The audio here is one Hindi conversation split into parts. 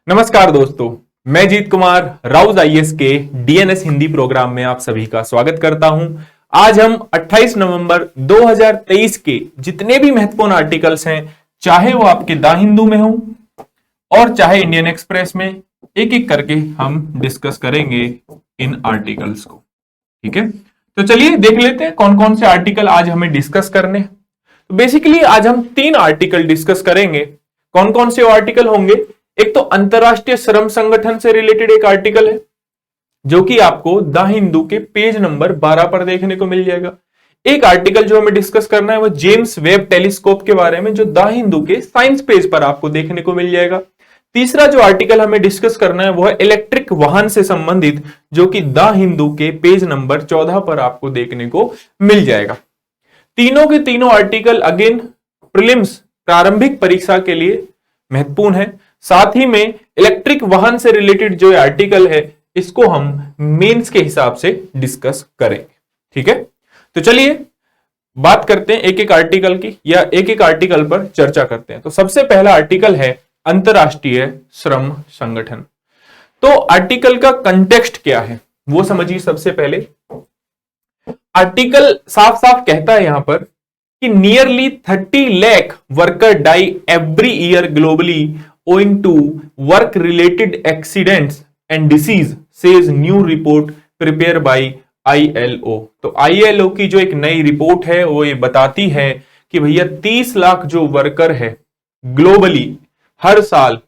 नमस्कार दोस्तों, मैं जीत कुमार राउज आईएएस के डीएनएस हिंदी प्रोग्राम में आप सभी का स्वागत करता हूं। आज हम 28 नवंबर 2023 के जितने भी महत्वपूर्ण आर्टिकल्स हैं, चाहे वो आपके द हिंदू में हो और चाहे इंडियन एक्सप्रेस में, एक एक करके हम डिस्कस करेंगे इन आर्टिकल्स को। ठीक है, तो चलिए देख लेते हैं कौन कौन से आर्टिकल आज हमें डिस्कस करने। तो बेसिकली आज हम 3 आर्टिकल डिस्कस करेंगे। कौन कौन से आर्टिकल होंगे? एक तो अंतरराष्ट्रीय श्रम संगठन से रिलेटेड एक आर्टिकल है जो कि आपको द हिंदू के पेज नंबर 12 पर देखने को मिल जाएगा। एक आर्टिकल जो हमें डिस्कस करना है वो जेम्स वेब टेलीस्कोप के बारे में, जो द हिंदू के साइंस पेज पर आपको देखने को मिल जाएगा। तीसरा जो आर्टिकल हमें डिस्कस करना है वो है इलेक्ट्रिक वाहन से संबंधित, जो कि द हिंदू के पेज नंबर 14 पर आपको देखने को मिल जाएगा। तीनों के तीनों आर्टिकल अगेन प्रीलिम्स प्रारंभिक परीक्षा के लिए महत्वपूर्ण है। साथ ही में इलेक्ट्रिक वाहन से रिलेटेड जो आर्टिकल है इसको हम मेंस के हिसाब से डिस्कस करेंगे। ठीक है, तो चलिए बात करते हैं एक एक आर्टिकल की, या एक एक आर्टिकल पर चर्चा करते हैं। तो सबसे पहला आर्टिकल है अंतरराष्ट्रीय श्रम संगठन। तो आर्टिकल का कंटेक्स्ट क्या है वो समझिए। सबसे पहले आर्टिकल साफ साफ कहता है यहां पर कि nearly 30 lakh worker die every year globally owing to work related accidents and disease, says new report prepared by ILO। तो ILO की जो एक नई रिपोर्ट है वो ये बताती है कि भैया 30 लाख जो वर्कर है ग्लोबली हर साल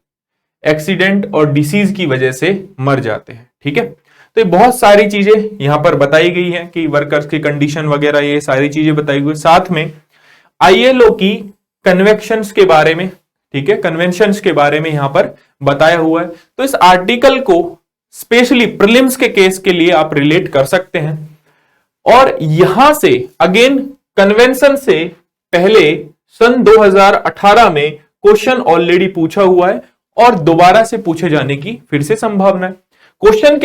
एक्सीडेंट और डिसीज की वजह से मर जाते हैं। ठीक है, तो ये बहुत सारी चीजें यहां पर बताई गई हैं कि वर्कर्स की कंडीशन वगैरह, ये सारी चीजें बताई गई। साथ में ILO की कन्वेंशंस के बारे में, ठीक है, कन्वेंशंस के बारे में यहां पर बताया हुआ है। तो इस आर्टिकल को स्पेशली प्रीलिम्स के केस के लिए आप रिलेट कर सकते हैं। और यहां से अगेन कन्वेंशन से पहले सन 2018 में क्वेश्चन ऑलरेडी पूछा हुआ है और दोबारा से पूछे जाने की फिर से संभावना है। क्वेश्चन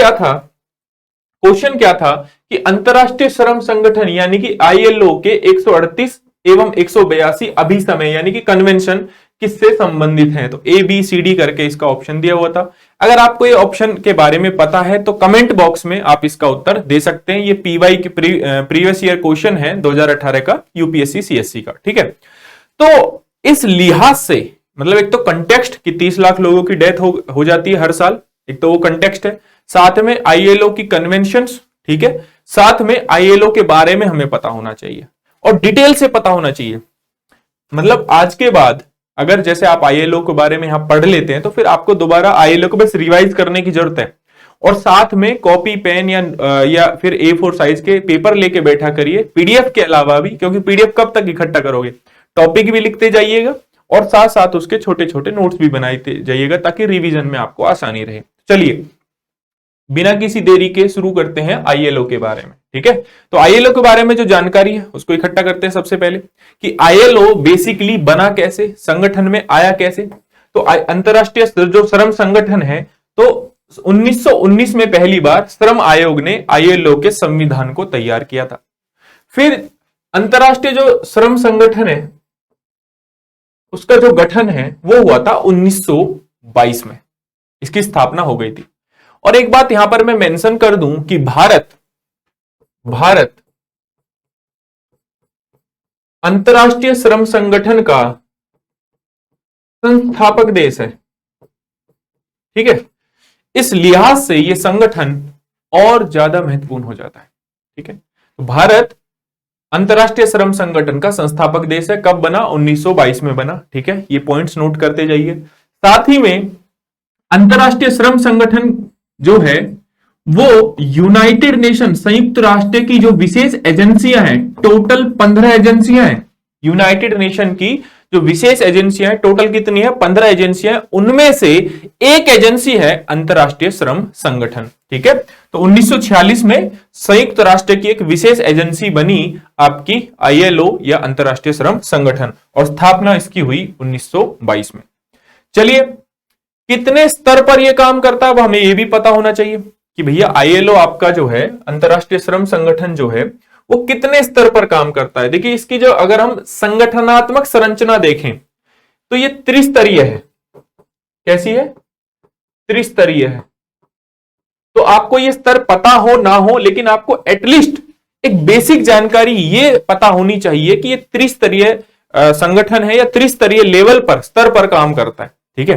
क्या था कि अंतरराष्ट्रीय श्रम संगठन यानी कि ILO के 138 एवं 182 अभिसमय यानी कि कन्वेंशन किससे संबंधित हैं। तो ABCD करके इसका ऑप्शन दिया हुआ था। अगर आपको ये ऑप्शन के बारे में पता है तो कमेंट बॉक्स में आप इसका उत्तर दे सकते हैं। ये PY की प्रीवियस ईयर क्वेश्चन है 2018 का UPSC CSC का। ठीक है, तो इस लिहाज से मतलब एक तो कंटेक्स्ट कि 30 लाख लोगों की डेथ हो जाती है हर साल, एक तो वो कंटेक्स्ट है। साथ में ILO की कन्वेंशंस, ठीक है, साथ में ILO के बारे में हमें पता होना चाहिए और डिटेल से पता होना चाहिए। मतलब आज के बाद अगर जैसे आप ILO के बारे में यहां पढ़ लेते हैं तो फिर आपको दोबारा ILO को बस रिवाइज करने की जरूरत है। और साथ में कॉपी पेन या फिर A4 साइज के पेपर लेके बैठा करिए, PDF के अलावा भी, क्योंकि PDF कब तक इकट्ठा करोगे। टॉपिक भी लिखते जाइएगा और साथ साथ उसके छोटे छोटे नोट्स भी बनाते जाइएगा ताकि रिवीजन में आपको आसानी रहे। चलिए बिना किसी देरी के शुरू करते हैं ILO के बारे में। ठीक है, तो ILO के बारे में जो जानकारी है उसको इकट्ठा करते हैं। सबसे पहले कि ILO बेसिकली बना कैसे, संगठन में आया कैसे। तो अंतरराष्ट्रीय जो श्रम संगठन है, तो 1919 में पहली बार श्रम आयोग ने ILO के संविधान को तैयार किया था। फिर अंतरराष्ट्रीय जो श्रम संगठन है उसका जो गठन है वो हुआ था 1922 में, इसकी स्थापना हो गई थी। और एक बात यहां पर मैं मेंशन कर दूं कि भारत अंतरराष्ट्रीय श्रम संगठन का संस्थापक देश है। ठीक है, इस लिहाज से यह संगठन और ज्यादा महत्वपूर्ण हो जाता है। ठीक है, तो भारत अंतरराष्ट्रीय श्रम संगठन का संस्थापक देश है। कब बना? 1922 में बना। ठीक है, ये पॉइंट्स नोट करते जाइए। साथ ही में अंतरराष्ट्रीय श्रम संगठन जो है वो यूनाइटेड नेशन, संयुक्त राष्ट्र की जो विशेष एजेंसियां हैं, टोटल 15 एजेंसियां हैं। यूनाइटेड नेशन की जो विशेष एजेंसियां हैं, टोटल कितनी है? 15 एजेंसियां हैं। उनमें से एक एजेंसी है अंतरराष्ट्रीय श्रम संगठन। ठीक है, तो 1946 में संयुक्त राष्ट्र की एक विशेष एजेंसी बनी आपकी ILO या अंतरराष्ट्रीय श्रम संगठन, और स्थापना इसकी हुई 1922 में। चलिए कितने स्तर पर यह काम करता है अब हमें यह भी पता होना चाहिए कि भैया ILO आपका जो है अंतरराष्ट्रीय श्रम संगठन जो है वो कितने स्तर पर काम करता है। देखिए इसकी जो अगर हम संगठनात्मक संरचना देखें तो ये त्रिस्तरीय है। कैसी है? त्रिस्तरीय है। तो आपको ये स्तर पता हो ना हो, लेकिन आपको एटलीस्ट एक बेसिक जानकारी ये पता होनी चाहिए कि ये त्रिस्तरीय संगठन है या त्रिस्तरीय लेवल पर, स्तर पर काम करता है। ठीक है,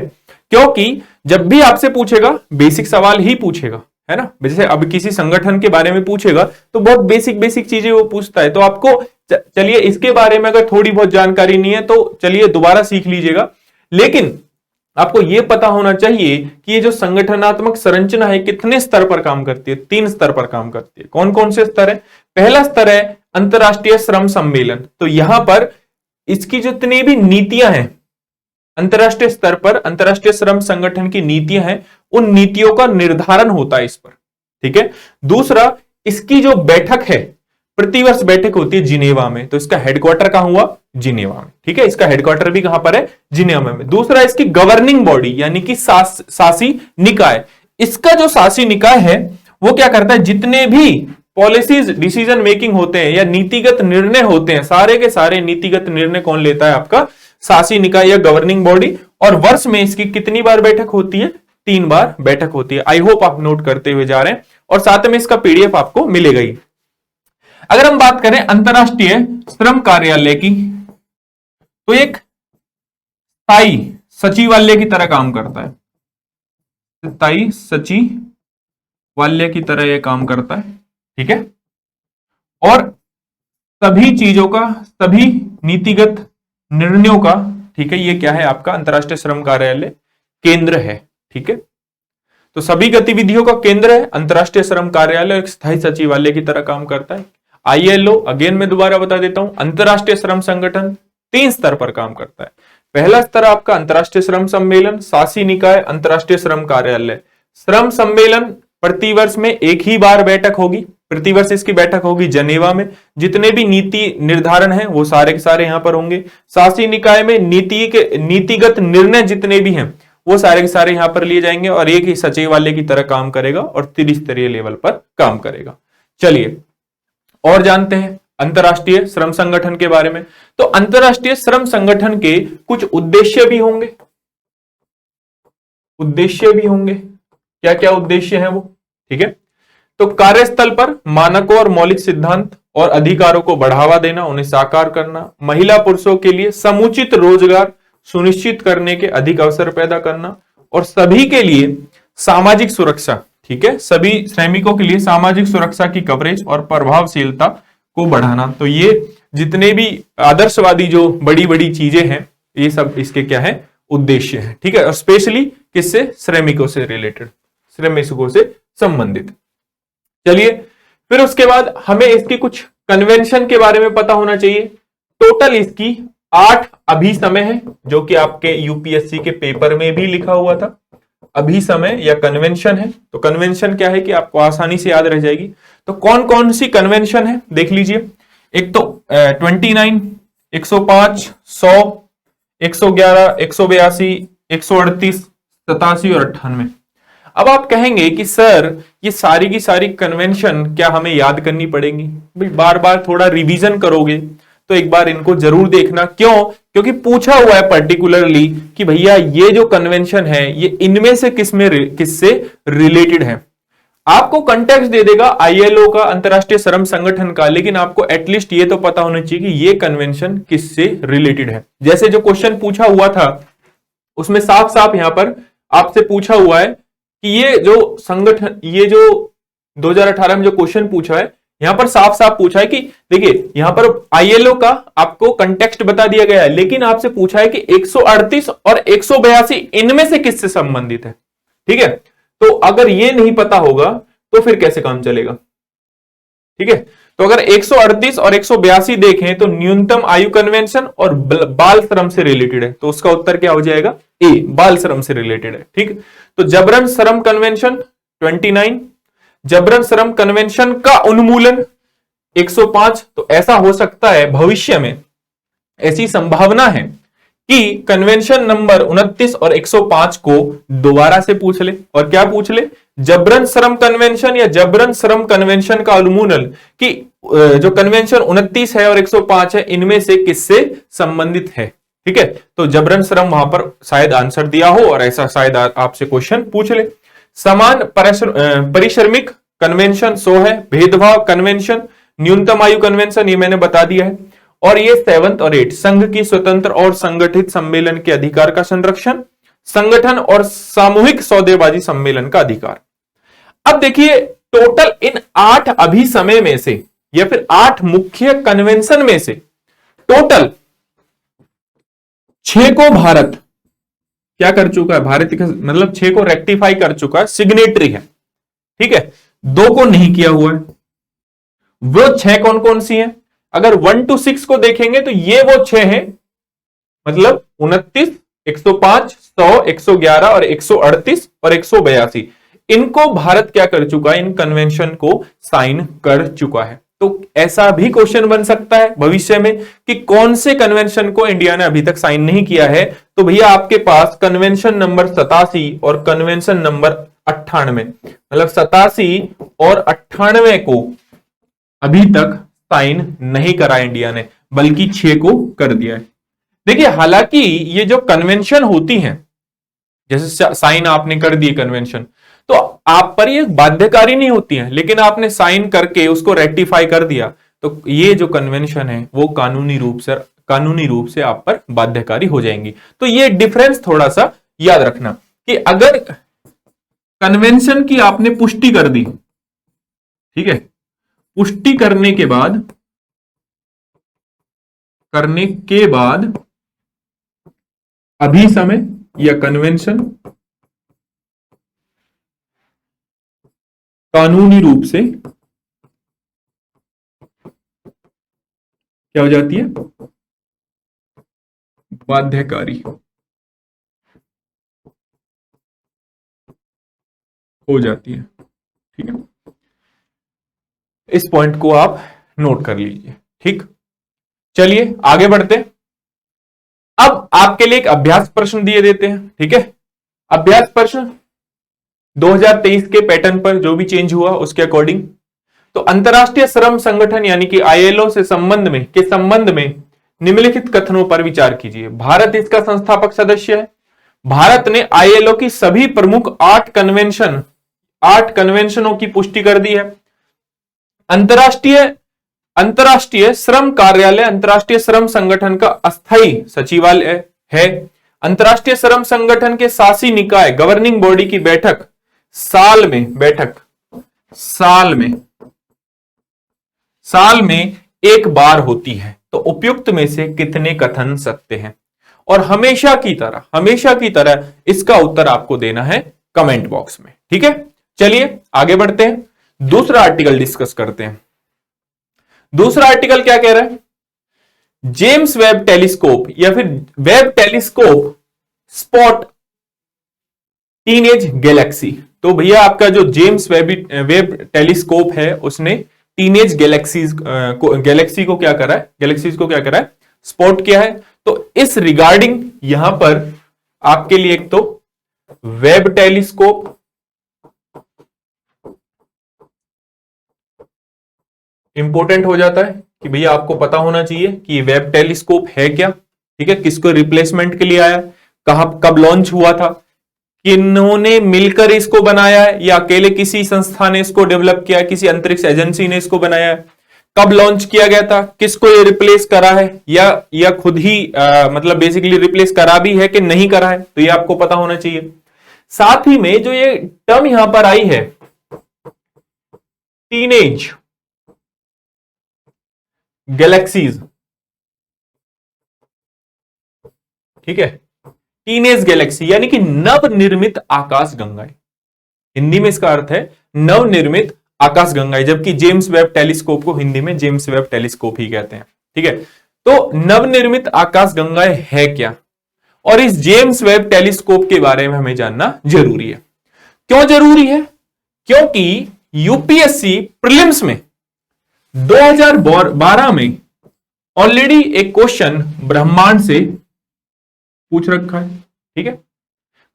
क्योंकि जब भी आपसे पूछेगा बेसिक सवाल ही पूछेगा, है ना। जैसे अब किसी संगठन के बारे में पूछेगा तो बहुत बेसिक बेसिक चीजें वो पूछता है। तो आपको चलिए इसके बारे में अगर थोड़ी बहुत जानकारी नहीं है तो चलिए दोबारा सीख लीजिएगा, लेकिन आपको यह पता होना चाहिए कि ये जो संगठनात्मक संरचना है कितने स्तर पर काम करती है। 3 स्तर पर काम करती है। कौन कौन से स्तर है? पहला स्तर है अंतरराष्ट्रीय श्रम सम्मेलन। तो यहां पर इसकी जितनी भी नीतियां हैं अंतरराष्ट्रीय स्तर पर, अंतरराष्ट्रीय श्रम संगठन की नीतियां हैं, उन नीतियों का निर्धारण होता है इस पर। ठीक है। दूसरा, इसकी जो बैठक है, प्रतिवर्ष बैठक होती है जिनेवा में, तो इसका हेडक्वार्टर कहां हुआ? जिनेवा में। ठीक है, इसका हेडक्वार्टर भी कहां पर है? जिनेवा में। दूसरा, इसकी गवर्निंग बॉडी यानी कि शासी निकाय। इसका जो शासी निकाय है वो क्या करता है? जितने भी पॉलिसीज डिसीजन मेकिंग होते हैं या नीतिगत निर्णय होते हैं, सारे के सारे नीतिगत निर्णय कौन लेता है? आपका शासी निकाय या गवर्निंग बॉडी। और वर्ष में इसकी कितनी बार बैठक होती है? 3 बार बैठक होती है। आई होप आप नोट करते हुए जा रहे हैं, और साथ में इसका पीडीएफ आपको मिलेगा ही। अगर हम बात करें अंतरराष्ट्रीय श्रम कार्यालय की, तो एक स्थायी सचिवालय की तरह काम करता है। स्थायी सचिवालय की तरह यह काम करता है। ठीक है, और सभी चीजों का, सभी नीतिगत निर्णयों का, ठीक है, ये क्या है? आपका अंतरराष्ट्रीय श्रम कार्यालय केंद्र है। ठीक है, तो सभी गतिविधियों का केंद्र है अंतरराष्ट्रीय श्रम कार्यालय, एक स्थायी सचिवालय की तरह काम करता है। आईएलओ, अगेन मैं दोबारा बता देता हूं, अंतरराष्ट्रीय श्रम संगठन 3 स्तर पर काम करता है। पहला स्तर आपका अंतरराष्ट्रीय श्रम सम्मेलन, शासी निकाय, अंतरराष्ट्रीय श्रम कार्यालय। श्रम सम्मेलन प्रतिवर्ष में एक ही बार बैठक होगी, प्रतिवर्ष इसकी बैठक होगी जनेवा में। जितने भी नीति निर्धारण है वो सारे के सारे यहां पर होंगे। शासी निकाय में नीतिगत निर्णय जितने भी हैं वो सारे के सारे यहां पर लिए जाएंगे, और एक ही सचिवालय की तरह काम करेगा और त्रिस्तरीय लेवल पर काम करेगा। चलिए और जानते हैं अंतरराष्ट्रीय श्रम संगठन के बारे में। तो अंतरराष्ट्रीय श्रम संगठन के कुछ उद्देश्य भी होंगे, क्या क्या उद्देश्य हैं वो? ठीक है, तो कार्यस्थल पर मानकों और मौलिक सिद्धांत और अधिकारों को बढ़ावा देना, उन्हें साकार करना, महिला पुरुषों के लिए समुचित रोजगार सुनिश्चित करने के अधिक अवसर पैदा करना, और सभी के लिए सामाजिक सुरक्षा, ठीक है, सभी श्रमिकों के लिए सामाजिक सुरक्षा की कवरेज और प्रभावशीलता को बढ़ाना। तो ये जितने भी आदर्शवादी जो बड़ी बड़ी चीजें हैं, ये सब इसके क्या है? उद्देश्य है। ठीक है, और स्पेशली किससे? श्रमिकों से रिलेटेड, श्रमिकों से संबंधित। चलिए फिर उसके बाद हमें इसकी कुछ कन्वेंशन के बारे में पता होना चाहिए। टोटल इसकी 8 अभिसमय है, जो कि आपके यूपीएससी के पेपर में भी लिखा हुआ था। अभिसमय या कन्वेंशन है। तो कन्वेंशन क्या है कि आपको आसानी से याद रह जाएगी। तो कौन कौन सी कन्वेंशन है देख लीजिए। एक तो 29, 105, 100, 111, 182, 138, 87 और 98। अब आप कहेंगे कि सर ये सारी की सारी कन्वेंशन क्या हमें याद करनी पड़ेंगी? भाई बार बार थोड़ा रिवीजन करोगे तो एक बार इनको जरूर देखना। क्यों? क्योंकि पूछा हुआ है पर्टिकुलरली कि भैया ये जो कन्वेंशन है ये इनमें से किससे रिलेटेड है। आपको कंटेक्स्ट दे देगा आईएलओ का, अंतरराष्ट्रीय श्रम संगठन का, लेकिन आपको एटलीस्ट ये तो पता होना चाहिए कि ये कन्वेंशन किससे रिलेटेड है। जैसे जो क्वेश्चन पूछा हुआ था उसमें साफ साफ यहां पर आपसे पूछा हुआ है कि ये जो संगठन, ये जो 2018 में जो क्वेश्चन पूछा है यहां पर साफ साफ पूछा है कि देखिए यहां पर आईएलओ का आपको कंटेक्स्ट बता दिया गया है, लेकिन आपसे पूछा है कि 138 और 182 इनमें से किससे संबंधित है। ठीक है, तो अगर ये नहीं पता होगा तो फिर कैसे काम चलेगा? ठीक है, तो अगर 138 और 182 देखें तो न्यूनतम आयु कन्वेंशन और बाल श्रम से रिलेटेड है, तो उसका उत्तर क्या हो जाएगा? ए, बाल श्रम से रिलेटेड है। ठीक, तो जबरन श्रम कन्वेंशन 29, जबरन श्रम कन्वेंशन का उन्मूलन 105। तो ऐसा हो सकता है भविष्य में, ऐसी संभावना है कि कन्वेंशन नंबर 29 और 105 को दोबारा से पूछ ले। और क्या पूछ ले? जबरन श्रम कन्वेंशन या जबरन श्रम कन्वेंशन का उन्मूलन, कि जो कन्वेंशन 29 है और 105 है इनमें से किससे संबंधित है। ठीक है, तो जबरन श्रम वहां पर शायद आंसर दिया हो और ऐसा शायद आपसे क्वेश्चन पूछ ले। समान परिश्रमिक कन्वेंशन 100 है, भेदभाव कन्वेंशन, न्यूनतम आयु कन्वेंशन ये मैंने बता दिया है, और ये 7th और 8 संघ की स्वतंत्र और संगठित सम्मेलन के अधिकार का संरक्षण, संगठन और सामूहिक सौदेबाजी सम्मेलन का अधिकार। अब देखिए टोटल इन 8 अभिसमय में से या फिर 8 मुख्य कन्वेंशन में से टोटल 6 को भारत क्या कर चुका है, भारत मतलब 6 को रेक्टिफाई कर चुका है, सिग्नेटरी है, ठीक है, 2 को नहीं किया हुआ है। वो 6 कौन कौन सी हैं? अगर 1 to 6 को देखेंगे तो ये वो 6 हैं, मतलब 29, 105, 100, 111 और 138 और 182, इनको भारत क्या कर चुका है, इन कन्वेंशन को साइन कर चुका है। तो ऐसा भी क्वेश्चन बन सकता है भविष्य में कि कौन से कन्वेंशन को इंडिया ने अभी तक साइन नहीं किया है, तो भैया आपके पास कन्वेंशन नंबर 87 और कन्वेंशन नंबर 98, मतलब 87 और 98 को अभी तक साइन नहीं करा इंडिया ने, बल्कि 6 को कर दिया है। देखिए हालांकि ये जो कन्वेंशन होती हैं, जैसे साइन आपने कर दिए कन्वेंशन, तो आप पर ये बाध्यकारी नहीं होती है, लेकिन आपने साइन करके उसको रेक्टिफाई कर दिया, तो ये जो कन्वेंशन है वो कानूनी रूप से आप पर बाध्यकारी हो जाएंगी। तो ये डिफरेंस थोड़ा सा याद रखना कि अगर कन्वेंशन की आपने पुष्टि कर दी, ठीक है, पुष्टि करने के बाद अभिसमय या कन्वेंशन कानूनी रूप से क्या हो जाती है, बाध्यकारी हो जाती है। ठीक है, इस पॉइंट को आप नोट कर लीजिए। ठीक, चलिए आगे बढ़ते हैं। अब आपके लिए एक अभ्यास प्रश्न दिए देते हैं। ठीक है, अभ्यास प्रश्न 2023 के पैटर्न पर जो भी चेंज हुआ उसके अकॉर्डिंग। तो अंतरराष्ट्रीय श्रम संगठन यानी कि आईएलओ से संबंध में निम्नलिखित कथनों पर विचार कीजिए। भारत इसका संस्थापक सदस्य है। भारत ने आईएलओ की सभी प्रमुख 8 कन्वेंशनों की पुष्टि कर दी है। अंतरराष्ट्रीय श्रम कार्यालय अंतरराष्ट्रीय श्रम संगठन का अस्थायी सचिवालय है। अंतरराष्ट्रीय श्रम संगठन के शासी निकाय गवर्निंग बॉडी की बैठक साल में एक बार होती है। तो उपयुक्त में से कितने कथन सत्य हैं? और हमेशा की तरह इसका उत्तर आपको देना है कमेंट बॉक्स में। ठीक है, चलिए आगे बढ़ते हैं, दूसरा आर्टिकल डिस्कस करते हैं। दूसरा आर्टिकल क्या कह रहा है? जेम्स वेब टेलीस्कोप या फिर Webb telescope spot teenage Galaxy. तो भैया आपका जो जेम्स वेब टेलीस्कोप है उसने टीनेज गैलेक्सी को क्या करा है, स्पॉट किया है। तो इस रिगार्डिंग यहां पर आपके लिए एक तो वेब टेलीस्कोप इंपॉर्टेंट हो जाता है कि भैया आपको पता होना चाहिए कि ये वेब टेलीस्कोप है क्या। ठीक है, किसको रिप्लेसमेंट के लिए आया, कब लॉन्च हुआ था, किन्होंने मिलकर इसको बनाया है या अकेले किसी संस्था ने इसको डेवलप किया है, किसी अंतरिक्ष एजेंसी ने इसको बनाया है, कब लॉन्च किया गया था, किसको ये रिप्लेस करा है या खुद ही मतलब बेसिकली रिप्लेस करा भी है कि नहीं करा है, तो ये आपको पता होना चाहिए। साथ ही में जो ये टर्म यहां पर आई है टीनेज गैलेक्सीज, ठीक है, टीनेज गैलेक्सी यानी कि नवनिर्मित आकाश गंगाएं। हिंदी में इसका अर्थ है नवनिर्मित आकाश गंगाएं, जबकि जेम्स वेब टेलीस्कोप को हिंदी में जेम्स वेब टेलीस्कोप ही कहते हैं। ठीक है, तो नवनिर्मित आकाश गंगाएं है क्या, और इस जेम्स वेब टेलीस्कोप के बारे में हमें जानना जरूरी है। क्यों जरूरी है? क्योंकि यूपीएससी प्रीलिम्स में 2012 में ऑलरेडी एक क्वेश्चन ब्रह्मांड से पूछ रखा है। ठीक है,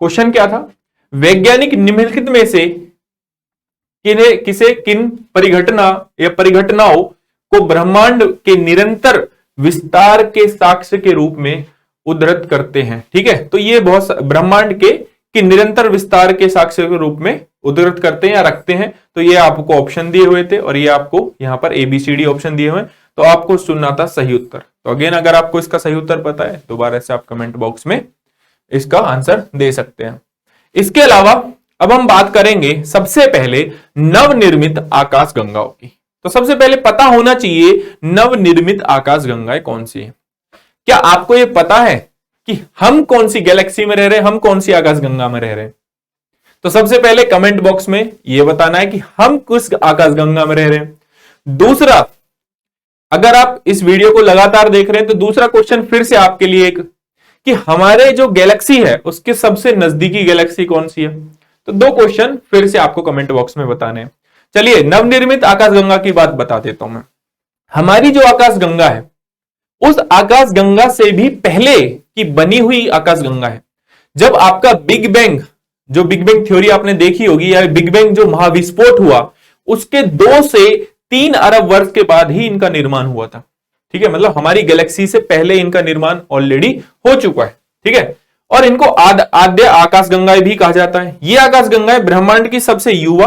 क्वेश्चन क्या था? वैज्ञानिक निम्नलिखित में से किन परिघटनाओं को ब्रह्मांड के निरंतर विस्तार के साक्ष्य के रूप में उद्धृत करते हैं। ठीक है, तो ये बहुत ब्रह्मांड के निरंतर विस्तार के साक्ष्य के रूप में उद्धृत करते हैं या रखते हैं। तो ये आपको ऑप्शन दिए हुए थे और ये आपको यहां पर ABCD ऑप्शन दिए हुए हैं, तो आपको चुनना था सही उत्तर। तो अगेन अगर आपको इसका सही उत्तर पता है दोबारा से आप कमेंट बॉक्स में इसका आंसर दे सकते हैं। इसके अलावा अब हम बात करेंगे सबसे पहले नवनिर्मित आकाशगंगाओं की। तो सबसे पहले पता होना चाहिए नवनिर्मित आकाशगंगाएं कौन सी है। क्या आपको यह पता है कि हम कौन सी गैलेक्सी में रह रहे हैं, हम कौन सी आकाशगंगा में रह रहे हैं? तो सबसे पहले कमेंट बॉक्स में यह बताना है कि हम किस आकाशगंगा में रह रहे हैं। दूसरा, अगर आप इस वीडियो को लगातार देख रहे हैं तो दूसरा क्वेश्चन फिर से आपके लिए एक कि हमारे जो गैलेक्सी है उसके सबसे नजदीकी गैलेक्सी कौन सी है। तो दो क्वेश्चन फिर से आपको कमेंट बॉक्स में बताने हैं। चलिए नवनिर्मित आकाशगंगा की बात बता देता हूं मैं। हमारी जो आकाशगंगा है उस आकाशगंगा से भी पहले की बनी हुई आकाशगंगा है। जब आपका बिग बैंग, जो बिग बैंग थ्योरी आपने देखी होगी, या बिग बैंग जो महाविस्फोट हुआ उसके 2 से 3 अरब वर्ष के बाद ही इनका निर्माण हुआ था। ठीक है, मतलब हमारी गैलेक्सी से पहले इनका निर्माण ऑलरेडी हो चुका है। ठीक है, और इनको आद्य आकाशगंगाएं भी कहा जाता है। ये आकाशगंगाएं ब्रह्मांड की सबसे युवा,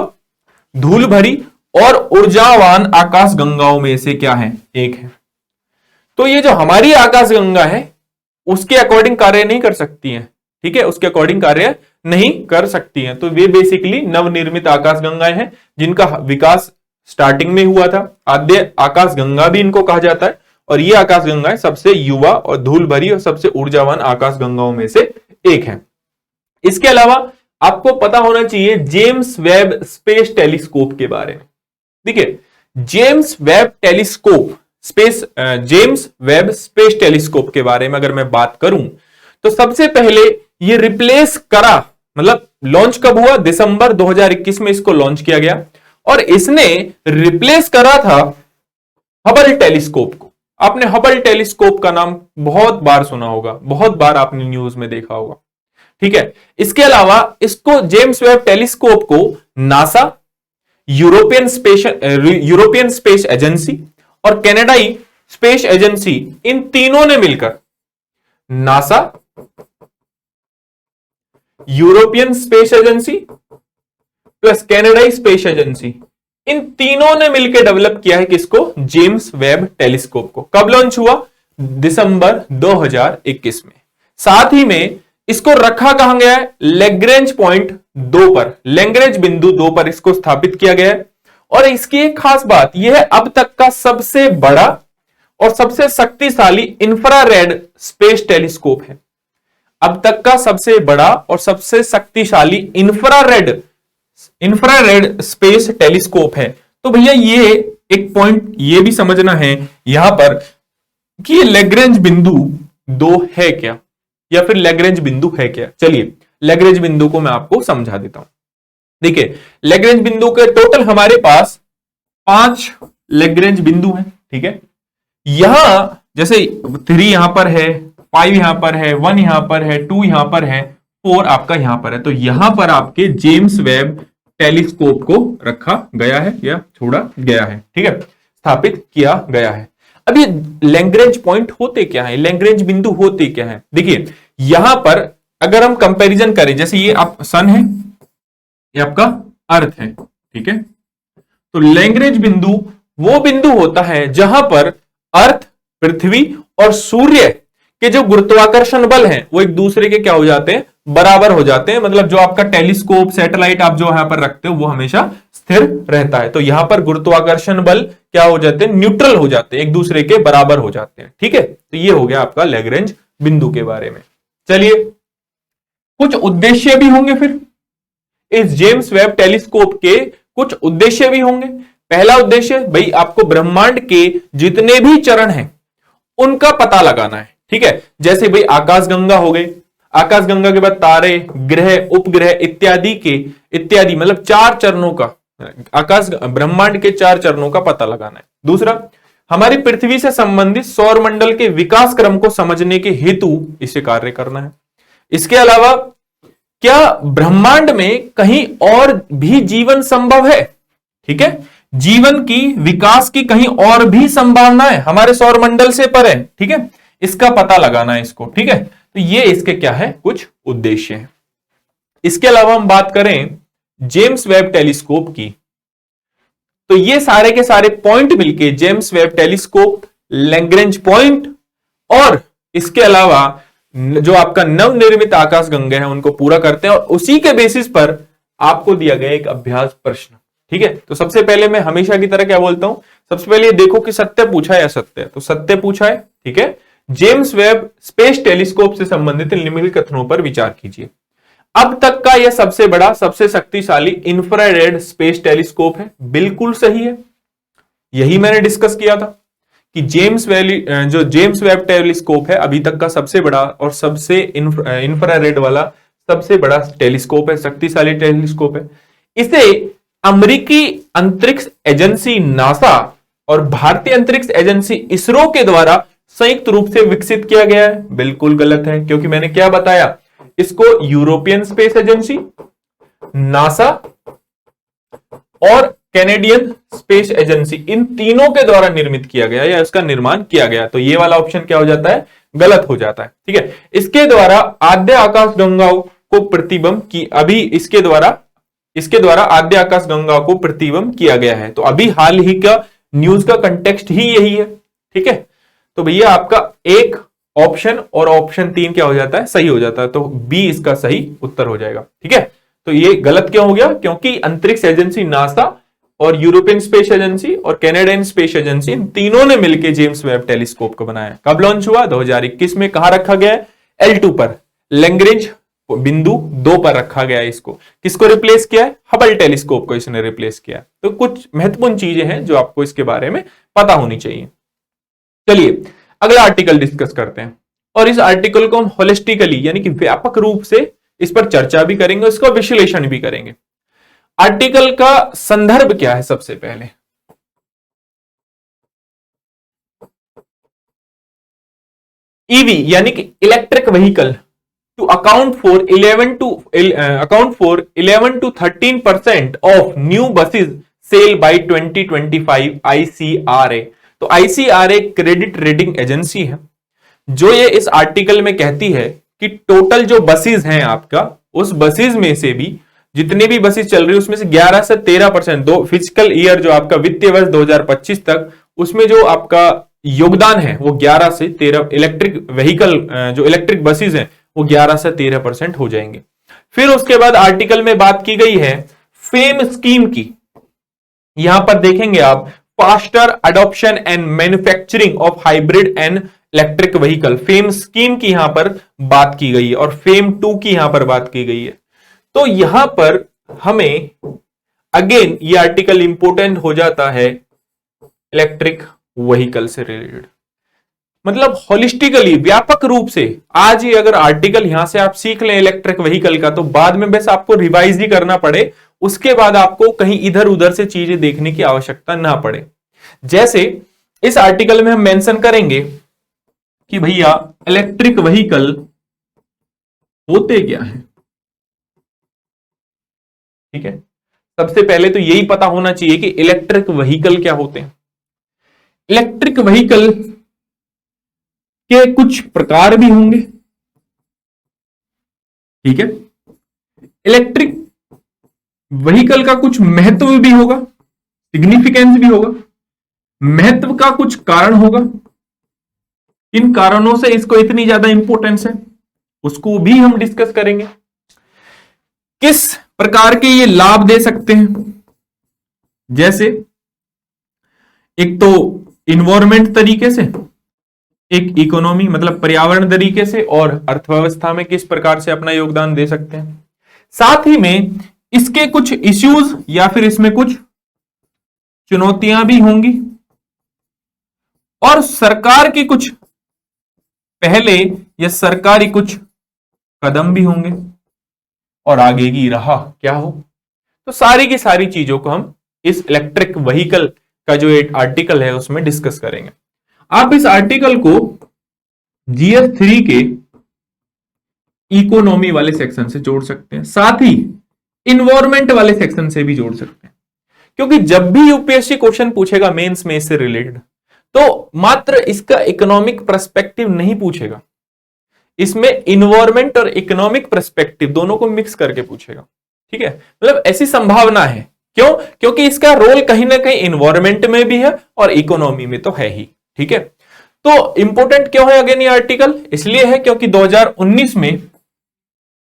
धूल भरी और ऊर्जावान आकाशगंगाओं में से क्या है, एक है। तो ये जो हमारी आकाशगंगा है उसके अकॉर्डिंग कार्य नहीं कर सकती है। ठीक है, उसके अकॉर्डिंग कार्य नहीं कर सकती है। तो वे बेसिकली नवनिर्मित आकाशगंगाएं हैं जिनका विकास स्टार्टिंग में हुआ था। आद्य आकाशगंगा भी इनको कहा जाता है और ये आकाशगंगाएं सबसे युवा और धूल भरी और सबसे ऊर्जावान आकाशगंगाओं में से एक है। इसके अलावा आपको पता होना चाहिए जेम्स वेब स्पेस टेलीस्कोप के बारे में। देखिए, जेम्स वेब स्पेस टेलीस्कोप के बारे में अगर मैं बात करूं तो सबसे पहले ये रिप्लेस करा, मतलब लॉन्च कब हुआ, दिसंबर 2021 में इसको लॉन्च किया गया और इसने रिप्लेस करा था हबल टेलीस्कोप को। आपने हबल टेलीस्कोप का नाम बहुत बार सुना होगा, बहुत बार आपने न्यूज में देखा होगा। ठीक है, इसके अलावा इसको जेम्स वेब टेलीस्कोप को नासा, यूरोपियन स्पेस एजेंसी और कनाडाई स्पेस एजेंसी, इन तीनों ने मिलकर, NASA, European space agency plus कनाडाई स्पेस एजेंसी, इन तीनों ने मिलकर डेवलप किया है किसको, जेम्स वेब टेलीस्कोप को। कब लॉन्च हुआ, दिसंबर 2021 में। साथ ही में इसको रखा कहां गया है, लैग्रेंज पॉइंट 2 पर, लैग्रेंज बिंदु 2 पर इसको स्थापित किया गया है। और इसकी एक खास बात यह है, अब तक का सबसे बड़ा और सबसे शक्तिशाली इंफ्रारेड स्पेस टेलीस्कोप है। अब तक का सबसे बड़ा और सबसे शक्तिशाली इंफ्रारेड स्पेस टेलीस्कोप है। तो भैया ये एक पॉइंट ये भी समझना है यहां पर कि ये लैग्रेंज बिंदु 2 है क्या, या फिर लैग्रेंज बिंदु है क्या। चलिए लैग्रेंज बिंदु को मैं आपको समझा देता हूं। देखिए, लैग्रेंज बिंदु के टोटल हमारे पास 5 लैग्रेंज बिंदु हैं। ठीक है, यहां जैसे 3 यहां पर है, 5 यहां पर है, 1 यहां पर है, 2 यहां पर है, 4 आपका यहां पर है। तो यहां पर आपके जेम्स वेब टेलीस्कोप को रखा गया है या छोड़ा गया है। ठीक है, स्थापित किया गया है। अब ये लैग्रेंज पॉइंट होते क्या है, लैग्रेंज बिंदु होते क्या है। देखिए यहां पर अगर हम कंपैरिजन करें, जैसे ये आप सन है, ये आपका अर्थ है। ठीक है, तो लैग्रेंज बिंदु वो बिंदु होता है जहां पर अर्थ, पृथ्वी और सूर्य के जो गुरुत्वाकर्षण बल हैं वो एक दूसरे के क्या हो जाते हैं, बराबर हो जाते हैं। मतलब जो आपका टेलीस्कोप, सैटेलाइट आप जो यहां पर रखते हो वो हमेशा स्थिर रहता है। तो यहां पर गुरुत्वाकर्षण बल क्या हो जाते हैं, न्यूट्रल हो जाते हैं, एक दूसरे के बराबर हो जाते हैं। ठीक है, तो ये हो गया आपका लैग्रेंज बिंदु के बारे में। चलिए, कुछ उद्देश्य भी होंगे फिर इस जेम्स वेब टेलीस्कोप के, कुछ उद्देश्य भी होंगे। पहला उद्देश्य भाई आपको ब्रह्मांड के जितने भी चरण हैं उनका पता लगाना है। ठीक है, जैसे भाई आकाशगंगा हो गए, आकाशगंगा के बाद तारे, ग्रह, उपग्रह इत्यादि मतलब 4 चरणों का, आकाश ब्रह्मांड के 4 चरणों का पता लगाना है। दूसरा, हमारी पृथ्वी से संबंधित सौर मंडल के विकास क्रम को समझने के हेतु इसे कार्य करना है। इसके अलावा क्या ब्रह्मांड में कहीं और भी जीवन संभव है। ठीक है, जीवन की, विकास की कहीं और भी संभावना है हमारे सौर मंडल से परे। ठीक है, इसका पता लगाना है इसको, ठीक है। तो ये इसके क्या है, कुछ उद्देश्य है। इसके अलावा हम बात करें जेम्स वेब टेलीस्कोप की, तो ये सारे के सारे पॉइंट मिलके James Webb telescope, Lagrange point और इसके अलावा जो आपका नवनिर्मित आकाशगंगा है उनको पूरा करते हैं, और उसी के बेसिस पर आपको दिया गया एक अभ्यास प्रश्न, ठीक है। तो सबसे पहले मैं हमेशा की तरह क्या बोलता हूं, सबसे पहले ये देखो कि सत्य पूछा है या असत्य है, तो सत्य पूछा है, ठीक है। जेम्स वेब स्पेस टेलीस्कोप से संबंधित निम्नलिखित कथनों पर विचार कीजिए। अब तक का यह सबसे बड़ा, सबसे शक्तिशाली इंफ्रारेड स्पेस टेलीस्कोप है, बिल्कुल सही है। यही मैंने डिस्कस किया था कि जो जेम्स वेब टेलीस्कोप है अभी तक का सबसे बड़ा और सबसे इंफ्रारेड वाला सबसे बड़ा टेलीस्कोप है, शक्तिशाली टेलीस्कोप है। इसे अमेरिकी अंतरिक्ष एजेंसी नासा और भारतीय अंतरिक्ष एजेंसी इसरो के द्वारा संयुक्त रूप से विकसित किया गया है, बिल्कुल गलत है, क्योंकि मैंने क्या बताया, इसको यूरोपियन स्पेस एजेंसी, नासा और कैनेडियन स्पेस एजेंसी, इन तीनों के द्वारा निर्मित किया गया या इसका निर्माण किया गया। तो ये वाला ऑप्शन क्या हो जाता है, गलत हो जाता है, ठीक है। इसके द्वारा आद्य आकाशगंगाओं को प्रतिबिंब की, अभी इसके द्वारा आद्य आकाशगंगा को प्रतिबिंब किया गया है। तो अभी हाल ही का न्यूज का कंटेक्स्ट ही यही है, ठीक है। तो भैया आपका एक ऑप्शन और ऑप्शन 3 क्या हो जाता है, सही हो जाता है, तो बी इसका सही उत्तर हो जाएगा, ठीक है। तो ये गलत क्यों हो गया, क्योंकि अंतरिक्ष एजेंसी नासा और यूरोपियन स्पेस एजेंसी और कैनेडियन स्पेस एजेंसी, इन तीनों ने मिलकर जेम्स वेब टेलीस्कोप को बनाया। कब लॉन्च हुआ, 2021 में। कहां रखा गया है, L2 पर, लैग्रेंज बिंदु 2 पर रखा गया है। इसको किसको रिप्लेस किया है, हबल टेलीस्कोप को इसने रिप्लेस किया। तो कुछ महत्वपूर्ण चीजें हैं जो आपको इसके बारे में पता होनी चाहिए। चलिए अगला आर्टिकल डिस्कस करते हैं, और इस आर्टिकल को हम होलिस्टिकली यानी कि व्यापक रूप से इस पर चर्चा भी करेंगे, इसका विश्लेषण भी करेंगे। आर्टिकल का संदर्भ क्या है, सबसे पहले ईवी यानी कि electric vehicle to account for 11 to 13% of new buses sale by 2025 ICRA। तो ICRA क्रेडिट रेटिंग एजेंसी है, जो ये इस आर्टिकल में कहती है कि टोटल जो बसेस हैं आपका, उस बसेस में से भी जितने भी बसेस चल रही है उसमें से 11 से 13%, दो फिजिकल ईयर जो आपका वित्तीय वर्ष 2025 तक, उसमें जो आपका योगदान है वो 11 से 13 इलेक्ट्रिक व्हीकल, जो इलेक्ट्रिक बसेस हैं वो 11 से 13% हो जाएंगे। फिर उसके बाद आर्टिकल में बात की गई है फेम स्कीम की। यहां पर देखेंगे आप, faster adoption and manufacturing of hybrid and electric vehicle, fame scheme की यहां पर बात की गई है, और फेम 2 की यहां पर बात की गई है। तो यहां पर हमें अगेन ये आर्टिकल इंपोर्टेंट हो जाता है इलेक्ट्रिक व्हीकल से रिलेटेड, मतलब होलिस्टिकली व्यापक रूप से। आज ही अगर आर्टिकल यहां से आप सीख लें इलेक्ट्रिक व्हीकल का, तो बाद में बस आपको रिवाइज ही करना पड़े, उसके बाद आपको कहीं इधर उधर से चीजें देखने की आवश्यकता ना पड़े। जैसे इस आर्टिकल में हम मेंशन करेंगे कि भैया इलेक्ट्रिक व्हीकल होते क्या है, ठीक है। सबसे पहले तो यही पता होना चाहिए कि इलेक्ट्रिक व्हीकल क्या होते हैं। इलेक्ट्रिक व्हीकल के कुछ प्रकार भी होंगे, ठीक है। इलेक्ट्रिक व्हीकल का कुछ महत्व भी होगा, सिग्निफिकेंस भी होगा, महत्व का कुछ कारण होगा, इन कारणों से इसको इतनी ज्यादा इंपॉर्टेंस है, उसको भी हम डिस्कस करेंगे। किस प्रकार के ये लाभ दे सकते हैं, जैसे एक तो इन्वायरमेंट तरीके से, एक इकोनॉमी मतलब पर्यावरण तरीके से, और अर्थव्यवस्था में किस प्रकार से अपना योगदान दे सकते हैं। साथ ही में इसके कुछ इश्यूज या फिर इसमें कुछ चुनौतियां भी होंगी, और सरकार की कुछ पहले या सरकारी कुछ कदम भी होंगे, और आगे की राह क्या हो। तो सारी की सारी चीजों को हम इस इलेक्ट्रिक व्हीकल का जो एक आर्टिकल है उसमें डिस्कस करेंगे। आप इस आर्टिकल को GS3 के इकोनॉमी वाले सेक्शन से जोड़ सकते हैं, साथ ही इन्वायरमेंट वाले सेक्शन से भी जोड़ सकते हैं, क्योंकि जब भी यूपीएससी क्वेश्चन पूछेगा मेंस में इससे रिलेटेड, तो मात्र इसका इकोनॉमिक पर्सपेक्टिव नहीं पूछेगा, इसमें इन्वायरमेंट और इकोनॉमिक पर्सपेक्टिव दोनों को मिक्स करके पूछेगा। ठीक है, मतलब ऐसी संभावना है। क्यों? क्योंकि इसका रोल कहीं ना कहीं इन्वायरमेंट में भी है और इकोनॉमी में तो है ही। ठीक है, तो इंपॉर्टेंट क्यों है अगेन ये आर्टिकल? इसलिए है क्योंकि 2019 में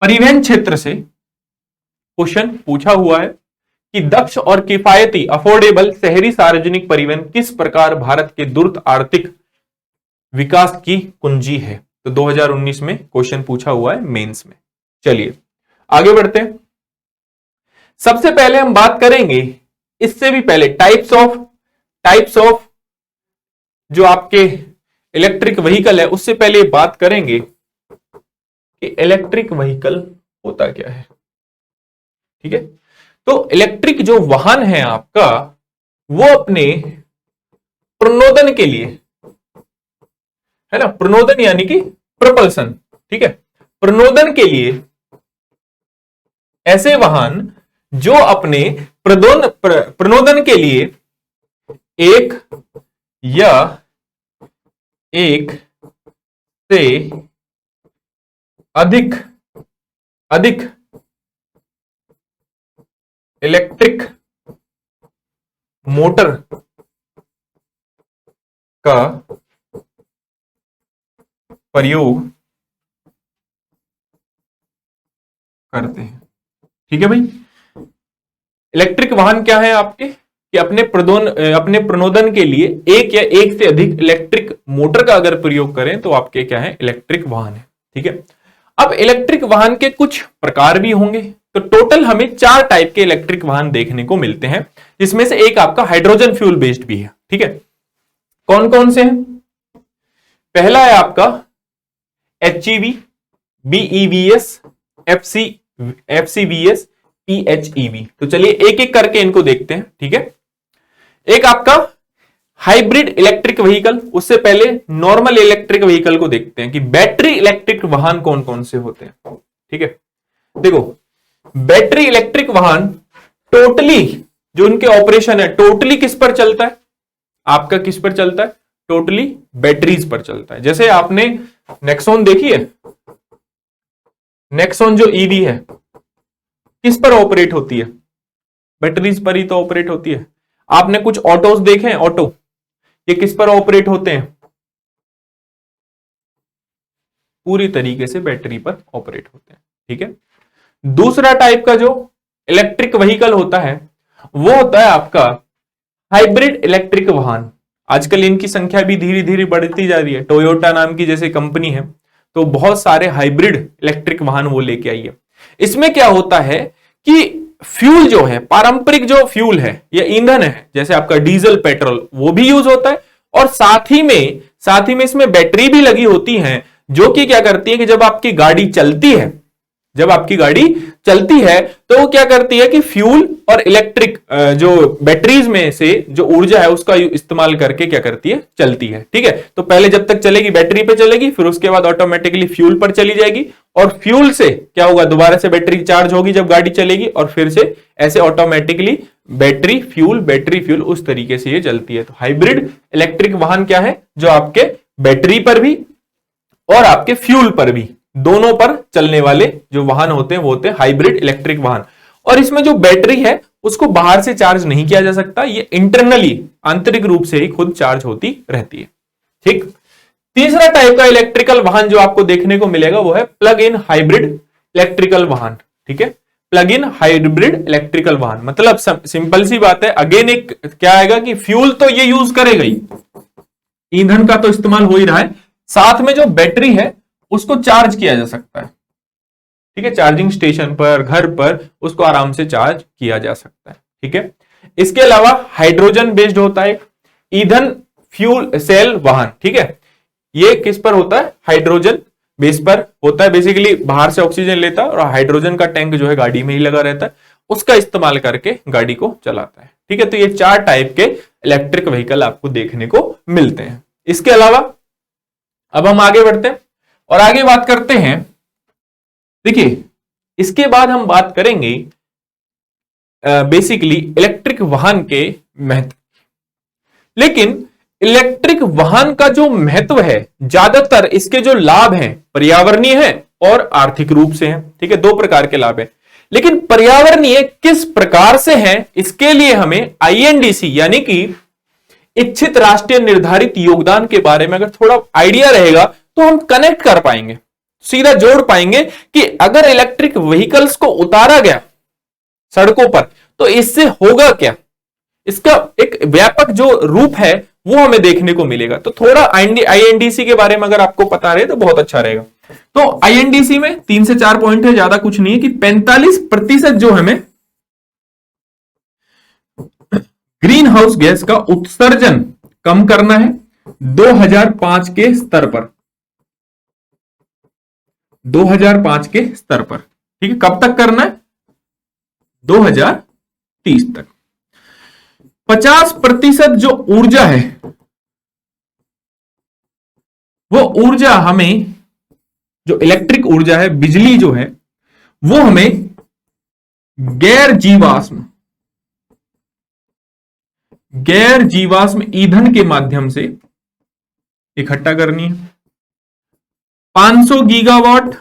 परिवहन क्षेत्र से क्वेश्चन पूछा हुआ है कि दक्ष और किफायती अफोर्डेबल शहरी सार्वजनिक परिवहन किस प्रकार भारत के द्रुत आर्थिक विकास की कुंजी है। तो 2019 में क्वेश्चन पूछा हुआ है मेंस में। चलिए आगे बढ़ते हैं। सबसे पहले हम बात करेंगे, इससे भी पहले टाइप्स ऑफ जो आपके इलेक्ट्रिक व्हीकल है, उससे पहले बात करेंगे कि इलेक्ट्रिक व्हीकल होता क्या है। ठीक है, तो इलेक्ट्रिक जो वाहन है आपका, वो अपने प्रणोदन के लिए, है ना, प्रणोदन यानी कि प्रपल्सन। ठीक है, प्रणोदन के लिए ऐसे वाहन जो अपने प्रणोदन के लिए एक या एक से अधिक इलेक्ट्रिक मोटर का प्रयोग करते हैं। ठीक है भाई, इलेक्ट्रिक वाहन क्या है आपके कि अपने प्रणोदन के लिए एक या एक से अधिक इलेक्ट्रिक मोटर का अगर प्रयोग करें तो आपके क्या है, इलेक्ट्रिक वाहन है। ठीक है, अब इलेक्ट्रिक वाहन के कुछ प्रकार भी होंगे, तो टोटल हमें 4 टाइप के इलेक्ट्रिक वाहन देखने को मिलते हैं, जिसमें से एक आपका हाइड्रोजन फ्यूल बेस्ड भी है। ठीक है, कौन कौन से हैं? पहला है आपका HEV, BEVS, FCVS, PHEV। तो चलिए एक एक करके इनको देखते हैं। ठीक है, एक आपका हाइब्रिड इलेक्ट्रिक व्हीकल, उससे पहले नॉर्मल इलेक्ट्रिक व्हीकल को देखते हैं कि बैटरी इलेक्ट्रिक वाहन कौन कौन से होते हैं। ठीक है, देखो बैटरी इलेक्ट्रिक वाहन टोटली जो उनके ऑपरेशन है टोटली किस पर चलता है? आपका किस पर चलता है? टोटली बैटरीज पर चलता है। जैसे आपने नेक्सॉन देखी है, नेक्सॉन जो ईवी है किस पर ऑपरेट होती है? बैटरीज पर ही तो ऑपरेट होती है। आपने कुछ ऑटोज देखे हैं, ऑटो ये किस पर ऑपरेट होते हैं? पूरी तरीके से बैटरी पर ऑपरेट होते हैं। ठीक है, दूसरा टाइप का जो इलेक्ट्रिक व्हीकल होता है वो होता है आपका हाइब्रिड इलेक्ट्रिक वाहन। आजकल इनकी संख्या भी धीरे धीरे बढ़ती जा रही है। टोयोटा नाम की जैसे कंपनी है तो बहुत सारे हाइब्रिड इलेक्ट्रिक वाहन वो लेके आई है। इसमें क्या होता है कि फ्यूल जो है, पारंपरिक जो फ्यूल है या ईंधन है, जैसे आपका डीजल पेट्रोल, वो भी यूज होता है और साथ ही में इसमें बैटरी भी लगी होती है, जो कि क्या करती है कि जब आपकी गाड़ी चलती है तो वो क्या करती है कि फ्यूल और इलेक्ट्रिक जो बैटरीज में से जो ऊर्जा है उसका इस्तेमाल करके क्या करती है, चलती है। ठीक है, तो पहले जब तक चलेगी बैटरी पे चलेगी, फिर उसके बाद ऑटोमेटिकली फ्यूल पर चली जाएगी और फ्यूल से क्या होगा, दोबारा से बैटरी चार्ज होगी जब गाड़ी चलेगी और फिर से ऐसे ऑटोमेटिकली बैटरी फ्यूल उस तरीके से ये चलती है। तो हाइब्रिड इलेक्ट्रिक वाहन क्या है, जो आपके बैटरी पर भी और आपके फ्यूल पर भी, दोनों पर चलने वाले जो वाहन होते हैं वो होते हैं हाइब्रिड इलेक्ट्रिक वाहन। और इसमें जो बैटरी है उसको बाहर से चार्ज नहीं किया जा सकता, ये इंटरनली आंतरिक रूप से ही खुद चार्ज होती रहती है। ठीक, तीसरा टाइप का इलेक्ट्रिकल वाहन जो आपको देखने को मिलेगा वो है प्लग इन हाइब्रिड इलेक्ट्रिकल वाहन। ठीक है, प्लग इन हाइब्रिड इलेक्ट्रिकल वाहन मतलब सिंपल सी बात है, अगेन एक क्या आएगा कि फ्यूल तो ये यूज करेगा ही, ईंधन का तो इस्तेमाल हो ही रहा है, साथ में जो बैटरी है उसको चार्ज किया जा सकता है। ठीक है, चार्जिंग स्टेशन पर, घर पर उसको आराम से चार्ज किया जा सकता है। ठीक है, इसके अलावा हाइड्रोजन बेस्ड होता है ईंधन फ्यूल सेल वाहन। ठीक है, ये किस पर होता है, हाइड्रोजन बेस पर होता है। बेसिकली बाहर से ऑक्सीजन लेता है और हाइड्रोजन का टैंक जो है गाड़ी में ही लगा रहता है, उसका इस्तेमाल करके गाड़ी को चलाता है। ठीक है, तो ये 4 टाइप के इलेक्ट्रिक व्हीकल आपको देखने को मिलते हैं। इसके अलावा अब हम आगे बढ़ते हैं और आगे बात करते हैं, देखिए इसके बाद हम बात करेंगे बेसिकली इलेक्ट्रिक वाहन के महत्व। लेकिन इलेक्ट्रिक वाहन का जो महत्व है, ज्यादातर इसके जो लाभ हैं पर्यावरणीय है और आर्थिक रूप से हैं। ठीक है, दो प्रकार के लाभ है, लेकिन पर्यावरणीय किस प्रकार से हैं, इसके लिए हमें आईएनडीसी यानी कि इच्छित राष्ट्रीय निर्धारित योगदान के बारे में अगर थोड़ा आइडिया रहेगा तो हम कनेक्ट कर पाएंगे, सीधा जोड़ पाएंगे कि अगर इलेक्ट्रिक व्हीकल्स को उतारा गया सड़कों पर तो इससे होगा क्या, इसका एक व्यापक जो रूप है वो हमें देखने को मिलेगा। तो थोड़ा आईएनडीसी के बारे में अगर आपको पता रहे तो बहुत अच्छा रहेगा। तो आईएनडीसी में 3 से 4 पॉइंट है, ज्यादा कुछ नहीं है, कि 45% जो हमें ग्रीन हाउस गैस का उत्सर्जन कम करना है 2005 के स्तर पर, 2005 के स्तर पर। ठीक है, कब तक करना है? 2030 तक। 50% जो ऊर्जा है वो ऊर्जा हमें, जो इलेक्ट्रिक ऊर्जा है, बिजली जो है, वो हमें गैर जीवाश्म ईंधन के माध्यम से इकट्ठा करनी है। 500 गीगावाट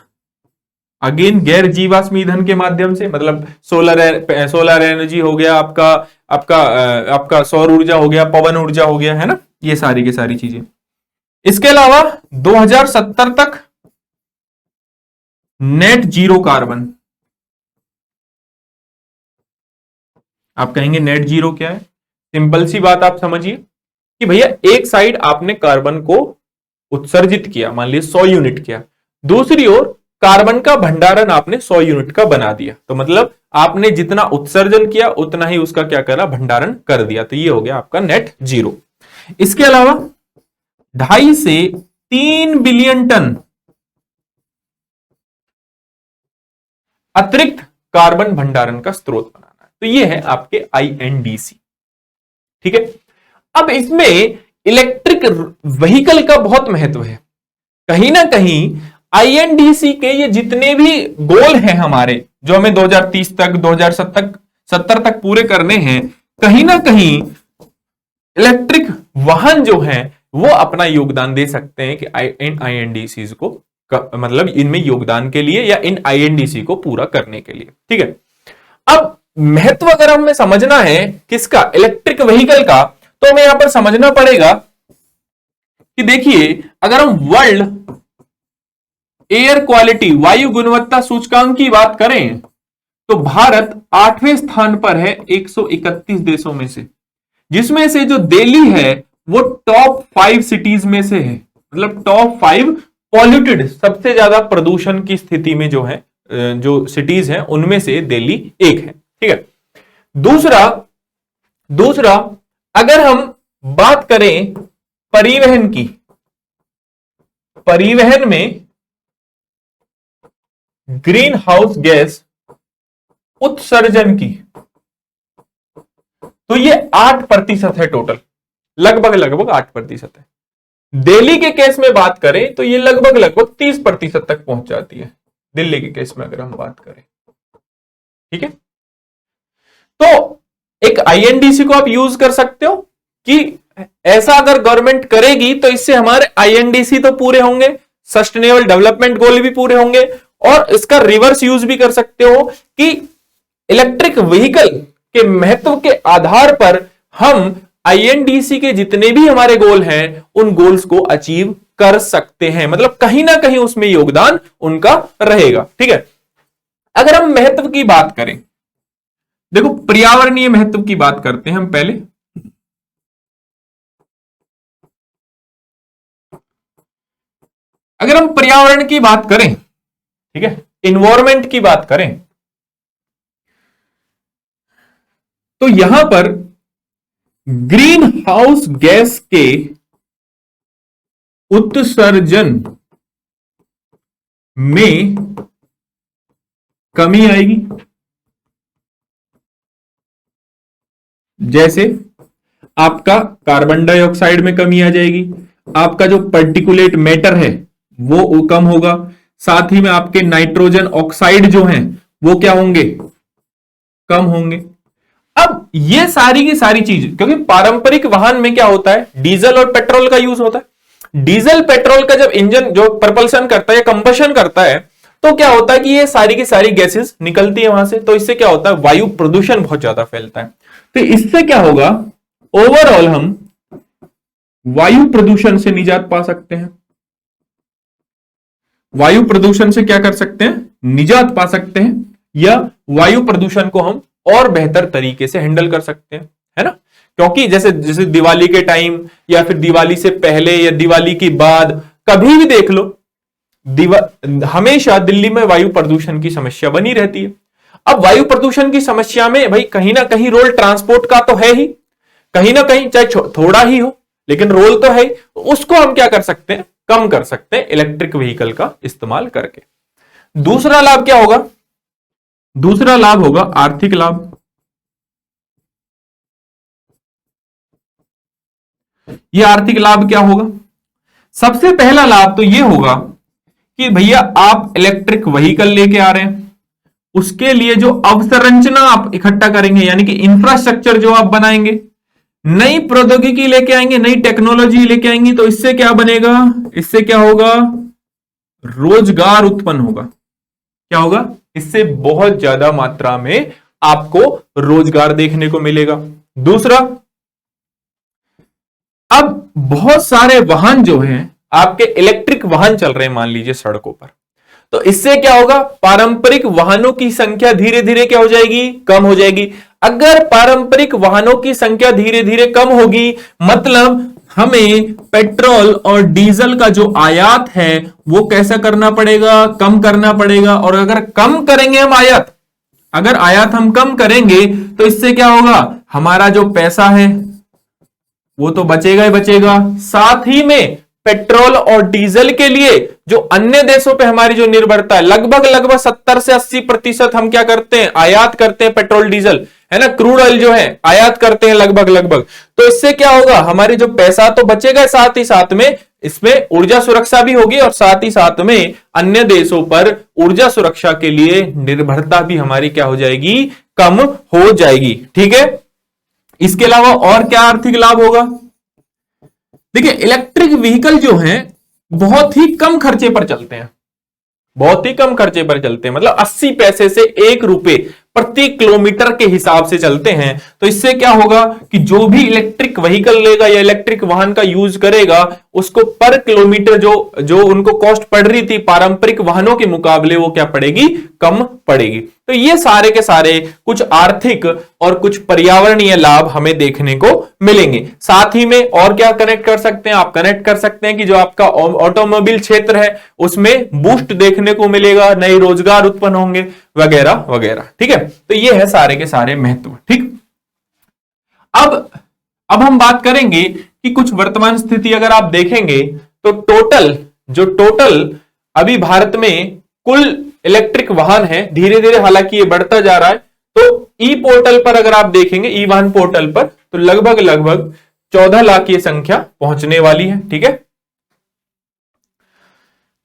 अगेन गैर जीवाश्म ईंधन के माध्यम से, मतलब सोलर एनर्जी हो गया, आपका सौर ऊर्जा हो गया, पवन ऊर्जा हो गया, है ना, ये सारी की सारी चीजें। इसके अलावा 2070 तक नेट जीरो कार्बन। आप कहेंगे नेट जीरो क्या है? सिंपल सी बात आप समझिए कि भैया एक साइड आपने कार्बन को उत्सर्जित किया, मान लीजिए 100 यूनिट किया, दूसरी ओर कार्बन का भंडारण आपने 100 यूनिट का बना दिया, तो मतलब आपने जितना उत्सर्जन किया उतना ही उसका क्या करा, भंडारण कर दिया। तो ये हो गया आपका नेट जीरो। इसके अलावा 2.5 से 3 बिलियन टन अतिरिक्त कार्बन भंडारण का स्रोत बनाना है। तो ये है आपके आईएनडीसी। ठीक है, अब इसमें इलेक्ट्रिक व्हीकल का बहुत महत्व है। कहीं ना कहीं आईएनडीसी के ये जितने भी गोल हैं हमारे, जो हमें 2030 तक 2070 तक पूरे करने हैं, कहीं ना कहीं इलेक्ट्रिक वाहन जो हैं वो अपना योगदान दे सकते हैं कि इन आईएनडीसी को, मतलब इनमें योगदान के लिए या इन आईएनडीसी को पूरा करने के लिए। ठीक है, अब महत्व अगर हमें समझना है किसका, इलेक्ट्रिक व्हीकल का, तो हमें यहां पर समझना पड़ेगा कि देखिए अगर हम वर्ल्ड एयर क्वालिटी, वायु गुणवत्ता सूचकांक की बात करें तो भारत 8वें स्थान पर है 131 देशों में से, जिसमें से जो दिल्ली है वो टॉप 5 सिटीज में से है, मतलब टॉप 5 पॉल्यूटेड, सबसे ज्यादा प्रदूषण की स्थिति में जो है, जो सिटीज हैं उनमें से दिल्ली एक है। ठीक है, दूसरा अगर हम बात करें परिवहन की, परिवहन में ग्रीन हाउस गैस उत्सर्जन की, तो ये 8% है टोटल, लगभग 8% है। दिल्ली के केस में बात करें तो ये लगभग 30% तक पहुंच जाती है, दिल्ली के केस में अगर हम बात करें। ठीक है, तो एक आईएनडीसी को आप यूज कर सकते हो कि ऐसा अगर गवर्नमेंट करेगी तो इससे हमारे आईएनडीसी तो पूरे होंगे, सस्टेनेबल डेवलपमेंट गोल भी पूरे होंगे, और इसका रिवर्स यूज भी कर सकते हो कि इलेक्ट्रिक व्हीकल के महत्व के आधार पर हम आईएनडीसी के जितने भी हमारे गोल हैं उन गोल्स को अचीव कर सकते हैं, मतलब कहीं ना कहीं उसमें योगदान उनका रहेगा। ठीक है, अगर हम महत्व की बात करें, देखो पर्यावरणीय महत्व की बात करते हैं हम पहले। अगर हम पर्यावरण की बात करें, ठीक है, इन्वायरमेंट की बात करें, तो यहां पर ग्रीन हाउस गैस के उत्सर्जन में कमी आएगी। जैसे आपका कार्बन डाइऑक्साइड में कमी आ जाएगी, आपका जो पर्टिकुलेट मैटर है वो कम होगा, साथ ही में आपके नाइट्रोजन ऑक्साइड जो हैं वो क्या होंगे, कम होंगे। अब ये सारी की सारी चीज, क्योंकि पारंपरिक वाहन में क्या होता है, डीजल और पेट्रोल का यूज होता है। डीजल पेट्रोल का जब इंजन जो प्रपल्शन करता है या कंबशन करता है, तो क्या होता है कि ये सारी की सारी गैसेस निकलती है वहां से, तो इससे क्या होता है, वायु प्रदूषण बहुत ज्यादा फैलता है। तो इससे क्या होगा, ओवरऑल हम वायु प्रदूषण से निजात पा सकते हैं। वायु प्रदूषण से क्या कर सकते हैं, निजात पा सकते हैं, या वायु प्रदूषण को हम और बेहतर तरीके से हैंडल कर सकते हैं, है ना। क्योंकि जैसे जैसे दिवाली के टाइम या फिर दिवाली से पहले या दिवाली के बाद कभी भी देख लो, हमेशा दिल्ली में वायु प्रदूषण की समस्या बनी रहती है। अब वायु प्रदूषण की समस्या में भाई कहीं ना कहीं रोल ट्रांसपोर्ट का तो है ही, कहीं ना कहीं चाहे थोड़ा ही हो लेकिन रोल तो है ही। उसको हम क्या कर सकते हैं, कम कर सकते हैं इलेक्ट्रिक व्हीकल का इस्तेमाल करके। दूसरा लाभ क्या होगा, दूसरा लाभ होगा आर्थिक लाभ। ये आर्थिक लाभ क्या होगा, सबसे पहला लाभ तो ये होगा कि भैया आप इलेक्ट्रिक व्हीकल लेके आ रहे हैं, उसके लिए जो अवसंरचना आप इकट्ठा करेंगे, यानी कि इंफ्रास्ट्रक्चर जो आप बनाएंगे, नई प्रौद्योगिकी लेके आएंगे, नई टेक्नोलॉजी लेके आएंगे, तो इससे क्या बनेगा, इससे क्या होगा, रोजगार उत्पन्न होगा। क्या होगा, इससे बहुत ज्यादा मात्रा में आपको रोजगार देखने को मिलेगा। दूसरा, अब बहुत सारे वाहन जो हैं आपके इलेक्ट्रिक वाहन चल रहे हैं मान लीजिए सड़कों पर, तो इससे क्या होगा, पारंपरिक वाहनों की संख्या धीरे धीरे क्या हो जाएगी, कम हो जाएगी। अगर पारंपरिक वाहनों की संख्या धीरे धीरे कम होगी, मतलब हमें पेट्रोल और डीजल का जो आयात है वो कैसा करना पड़ेगा, कम करना पड़ेगा। और अगर कम करेंगे हम आयात, अगर आयात हम कम करेंगे तो इससे क्या होगा, हमारा जो पैसा है वो तो बचेगा ही बचेगा, साथ ही में पेट्रोल और डीजल के लिए जो अन्य देशों पे हमारी जो निर्भरता है, लगभग लगभग 70 से 80% हम क्या करते हैं, आयात करते हैं पेट्रोल डीजल, है ना, क्रूड ऑयल जो है आयात करते हैं लगभग लगभग। तो इससे क्या होगा, हमारे जो पैसा तो बचेगा, साथ ही साथ में इसमें ऊर्जा सुरक्षा भी होगी, और साथ ही साथ में अन्य देशों पर ऊर्जा सुरक्षा के लिए निर्भरता भी हमारी क्या हो जाएगी, कम हो जाएगी। ठीक है, इसके अलावा और क्या आर्थिक लाभ होगा, देखिए इलेक्ट्रिक व्हीकल जो हैं बहुत ही कम खर्चे पर चलते हैं, बहुत ही कम खर्चे पर चलते हैं, मतलब 80 पैसे से 1 रुपए प्रति किलोमीटर के हिसाब से चलते हैं। तो इससे क्या होगा कि जो भी इलेक्ट्रिक व्हीकल लेगा या इलेक्ट्रिक वाहन का यूज करेगा, उसको पर किलोमीटर जो उनको कॉस्ट पड़ रही थी पारंपरिक वाहनों के मुकाबले, वो क्या पड़ेगी, कम पड़ेगी। तो ये सारे के सारे कुछ आर्थिक और कुछ पर्यावरणीय लाभ हमें देखने को मिलेंगे। साथ ही में और क्या कनेक्ट कर सकते हैं, आप कनेक्ट कर सकते हैं कि जो आपका ऑटोमोबाइल क्षेत्र है उसमें बूस्ट देखने को मिलेगा, नए रोजगार उत्पन्न होंगे वगैरह वगैरह। ठीक है, तो ये है सारे के सारे महत्व। ठीक, अब हम बात करेंगे कि कुछ वर्तमान स्थिति अगर आप देखेंगे तो टोटल अभी भारत में कुल इलेक्ट्रिक वाहन है, धीरे धीरे हालांकि ये बढ़ता जा रहा है। तो ई पोर्टल पर अगर आप देखेंगे, ई वाहन पोर्टल पर, तो लगभग लगभग 14 लाख ये संख्या पहुंचने वाली है। ठीक है,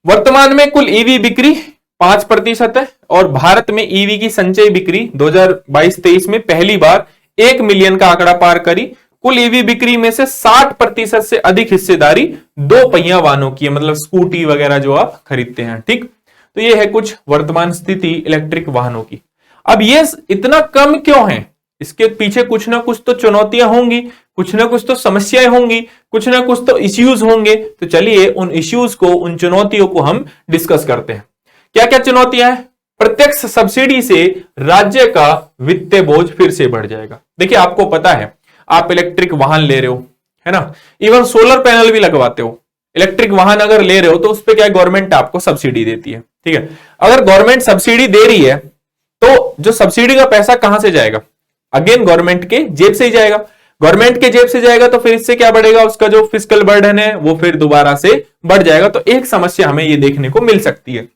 वर्तमान में कुल ईवी बिक्री 5% है, और भारत में ईवी की संचयी बिक्री 2022-23 में पहली बार 1 मिलियन का आंकड़ा पार करी। कुल ईवी बिक्री में से 60% से अधिक हिस्सेदारी 2 पहिया वाहनों की है, मतलब स्कूटी वगैरह जो आप खरीदते हैं। ठीक, तो ये है कुछ वर्तमान स्थिति इलेक्ट्रिक वाहनों की। अब ये इतना कम क्यों है, इसके पीछे कुछ ना कुछ तो चुनौतियां होंगी, कुछ ना कुछ तो समस्याएं होंगी, कुछ ना कुछ तो इश्यूज होंगे। तो चलिए उन इश्यूज को, उन चुनौतियों को हम डिस्कस करते हैं। क्या क्या चुनौतियां हैं, प्रत्यक्ष सब्सिडी से राज्य का वित्तीय बोझ फिर से बढ़ जाएगा। देखिए आपको पता है, आप इलेक्ट्रिक वाहन ले रहे हो, है ना, इवन सोलर पैनल भी लगवाते हो, इलेक्ट्रिक वाहन अगर ले रहे हो तो उस पर क्या गवर्नमेंट आपको सब्सिडी देती है। ठीक है, अगर गवर्नमेंट सब्सिडी दे रही है तो जो सब्सिडी का पैसा कहां से जाएगा, अगेन गवर्नमेंट के जेब से ही जाएगा। गवर्नमेंट के जेब से जाएगा तो फिर इससे क्या बढ़ेगा, उसका जो फिस्कल बर्डन है वो फिर दोबारा से बढ़ जाएगा। तो एक समस्या हमें ये देखने को मिल सकती है।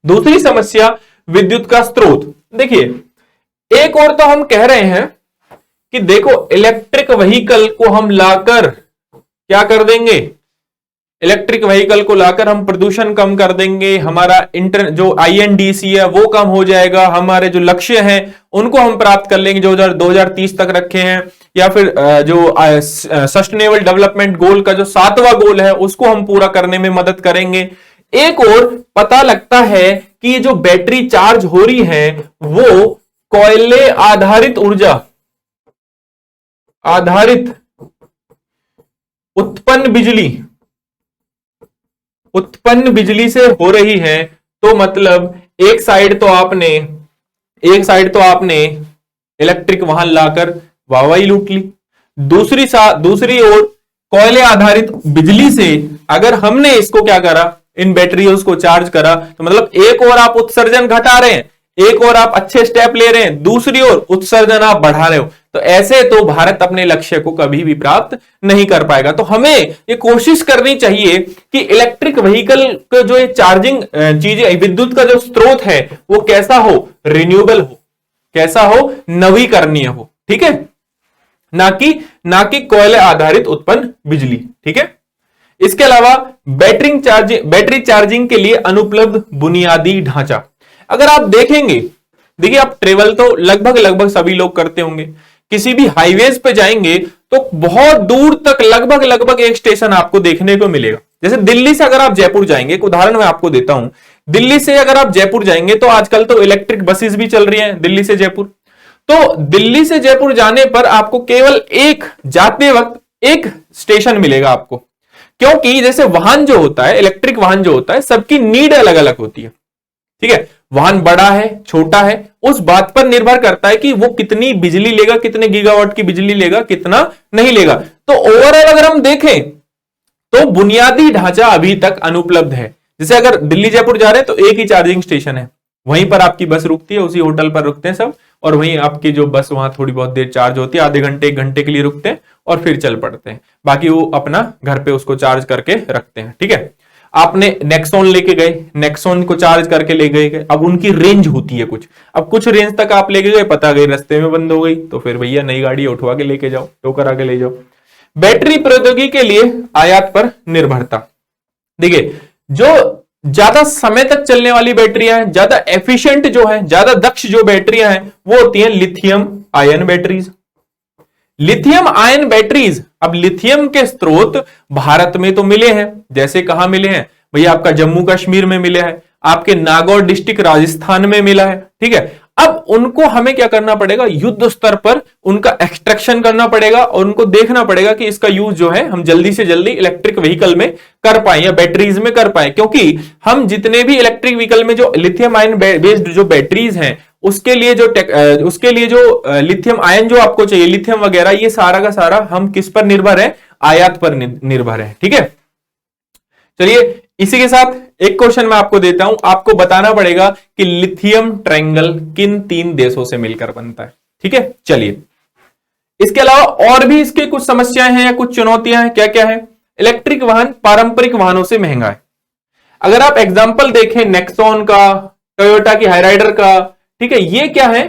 दूसरी समस्या विद्युत का स्रोत। देखिए एक और तो हम कह रहे हैं कि देखो इलेक्ट्रिक व्हीकल को हम लाकर क्या कर देंगे, इलेक्ट्रिक व्हीकल को लाकर हम प्रदूषण कम कर देंगे, हमारा जो INDC है वो कम हो जाएगा, हमारे जो लक्ष्य हैं उनको हम प्राप्त कर लेंगे जो 2030 तक रखे हैं, या फिर जो सस्टेनेबल डेवलपमेंट गोल का जो 7वां गोल है उसको हम पूरा करने में मदद करेंगे। एक और पता लगता है कि ये जो बैटरी चार्ज हो रही है वो कोयले आधारित ऊर्जा आधारित उत्पन्न बिजली से हो रही है। तो मतलब एक साइड तो आपने इलेक्ट्रिक वाहन लाकर वाहवाही लूट ली, दूसरी ओर कोयले आधारित बिजली से अगर हमने इसको क्या करा, इन बैटरियों को चार्ज करा, तो मतलब एक और आप उत्सर्जन घटा रहे हैं, एक और आप अच्छे स्टेप ले रहे हैं, दूसरी ओर उत्सर्जन आप बढ़ा रहे हो। तो ऐसे तो भारत अपने लक्ष्य को कभी भी प्राप्त नहीं कर पाएगा। तो हमें ये कोशिश करनी चाहिए कि इलेक्ट्रिक व्हीकल का जो ये चार्जिंग चीजें, विद्युत का जो स्रोत है वो कैसा हो, रिन्यूएबल हो, कैसा हो, नवीकरणीय हो, ठीक है, ना कि कोयले आधारित उत्पन्न बिजली, ठीक है। इसके अलावा बैटरी चार्जिंग के लिए अनुपलब्ध बुनियादी ढांचा। अगर आप देखेंगे, देखिए आप ट्रेवल तो लगभग सभी लोग करते होंगे, किसी भी हाईवेज पे जाएंगे तो बहुत दूर तक लगभग एक स्टेशन आपको देखने को मिलेगा। जैसे दिल्ली से अगर आप जयपुर जाएंगे, एक उदाहरण मैं आपको देता हूं, दिल्ली से अगर आप जयपुर जाएंगे तो आजकल तो इलेक्ट्रिक बसेस भी चल रही हैं दिल्ली से जयपुर। तो दिल्ली से जयपुर जाने पर आपको केवल जाते वक्त एक स्टेशन मिलेगा आपको, क्योंकि जैसे वाहन जो होता है, इलेक्ट्रिक वाहन जो होता है, सबकी नीड अलग अलग होती है, ठीक है। वाहन बड़ा है, छोटा है, उस बात पर निर्भर करता है कि वो कितनी बिजली लेगा, कितने गीगावाट की बिजली लेगा, कितना नहीं लेगा। तो ओवरऑल अगर हम देखें तो बुनियादी ढांचा अभी तक अनुपलब्ध है। जैसे अगर दिल्ली जयपुर जा रहे हैं तो एक ही चार्जिंग स्टेशन है, वहीं पर आपकी बस रुकती है, उसी होटल पर रुकते हैं सब, और वहीं आपकी जो बस वहां थोड़ी बहुत देर चार्ज होती है, आधे घंटे 1 घंटे के लिए रुकते हैं और फिर चल पड़ते हैं। बाकी वो अपना घर पे उसको चार्ज करके रखते हैं, ठीक है। आपने नेक्सॉन लेके गए, नेक्सॉन को चार्ज करके ले गए, अब उनकी रेंज होती है कुछ, अब कुछ रेंज तक आप लेके गए, पता गई रास्ते में बंद हो गई, तो फिर भैया नई गाड़ी उठवा के लेके जाओ, टो करा के ले जाओ। बैटरी प्रौद्योगिकी के लिए आयात पर निर्भरता। देखिए, जो ज्यादा समय तक चलने वाली बैटरियां हैं, ज्यादा एफिशिएंट जो है, ज्यादा दक्ष जो बैटरियां हैं, वो होती हैं lithium ion batteries. Lithium ion batteries, अब लिथियम के स्रोत भारत में तो मिले हैं, जैसे कहां मिले हैं भैया, आपका जम्मू कश्मीर में मिले हैं, आपके नागौर डिस्ट्रिक्ट राजस्थान में मिला है, ठीक है। अब उनको हमें क्या करना पड़ेगा, युद्ध स्तर पर उनका एक्सट्रैक्शन करना पड़ेगा और उनको देखना पड़ेगा कि इसका यूज जो है हम जल्दी से जल्दी इलेक्ट्रिक व्हीकल में कर पाए या बैटरीज में कर पाए, क्योंकि हम जितने भी इलेक्ट्रिक व्हीकल में जो लिथियम आयन बेस्ड जो बैटरीज हैं उसके लिए जो लिथियम आयन जो आपको चाहिए, लिथियम वगैरह, ये सारा का सारा हम किस पर निर्भर है, आयात पर निर्भर है, ठीक है। चलिए इसी के साथ एक क्वेश्चन मैं आपको देता हूं, आपको बताना पड़ेगा कि लिथियम ट्रायंगल किन 3 देशों से मिलकर बनता है, ठीक है। चलिए, इसके अलावा और भी इसके कुछ समस्याएं हैं या कुछ चुनौतियां हैं, क्या क्या है। इलेक्ट्रिक वाहन पारंपरिक वाहनों से महंगा है। अगर आप एग्जाम्पल देखें नेक्सॉन का, टोयोटा की हाईराइडर का, ठीक है, ये क्या है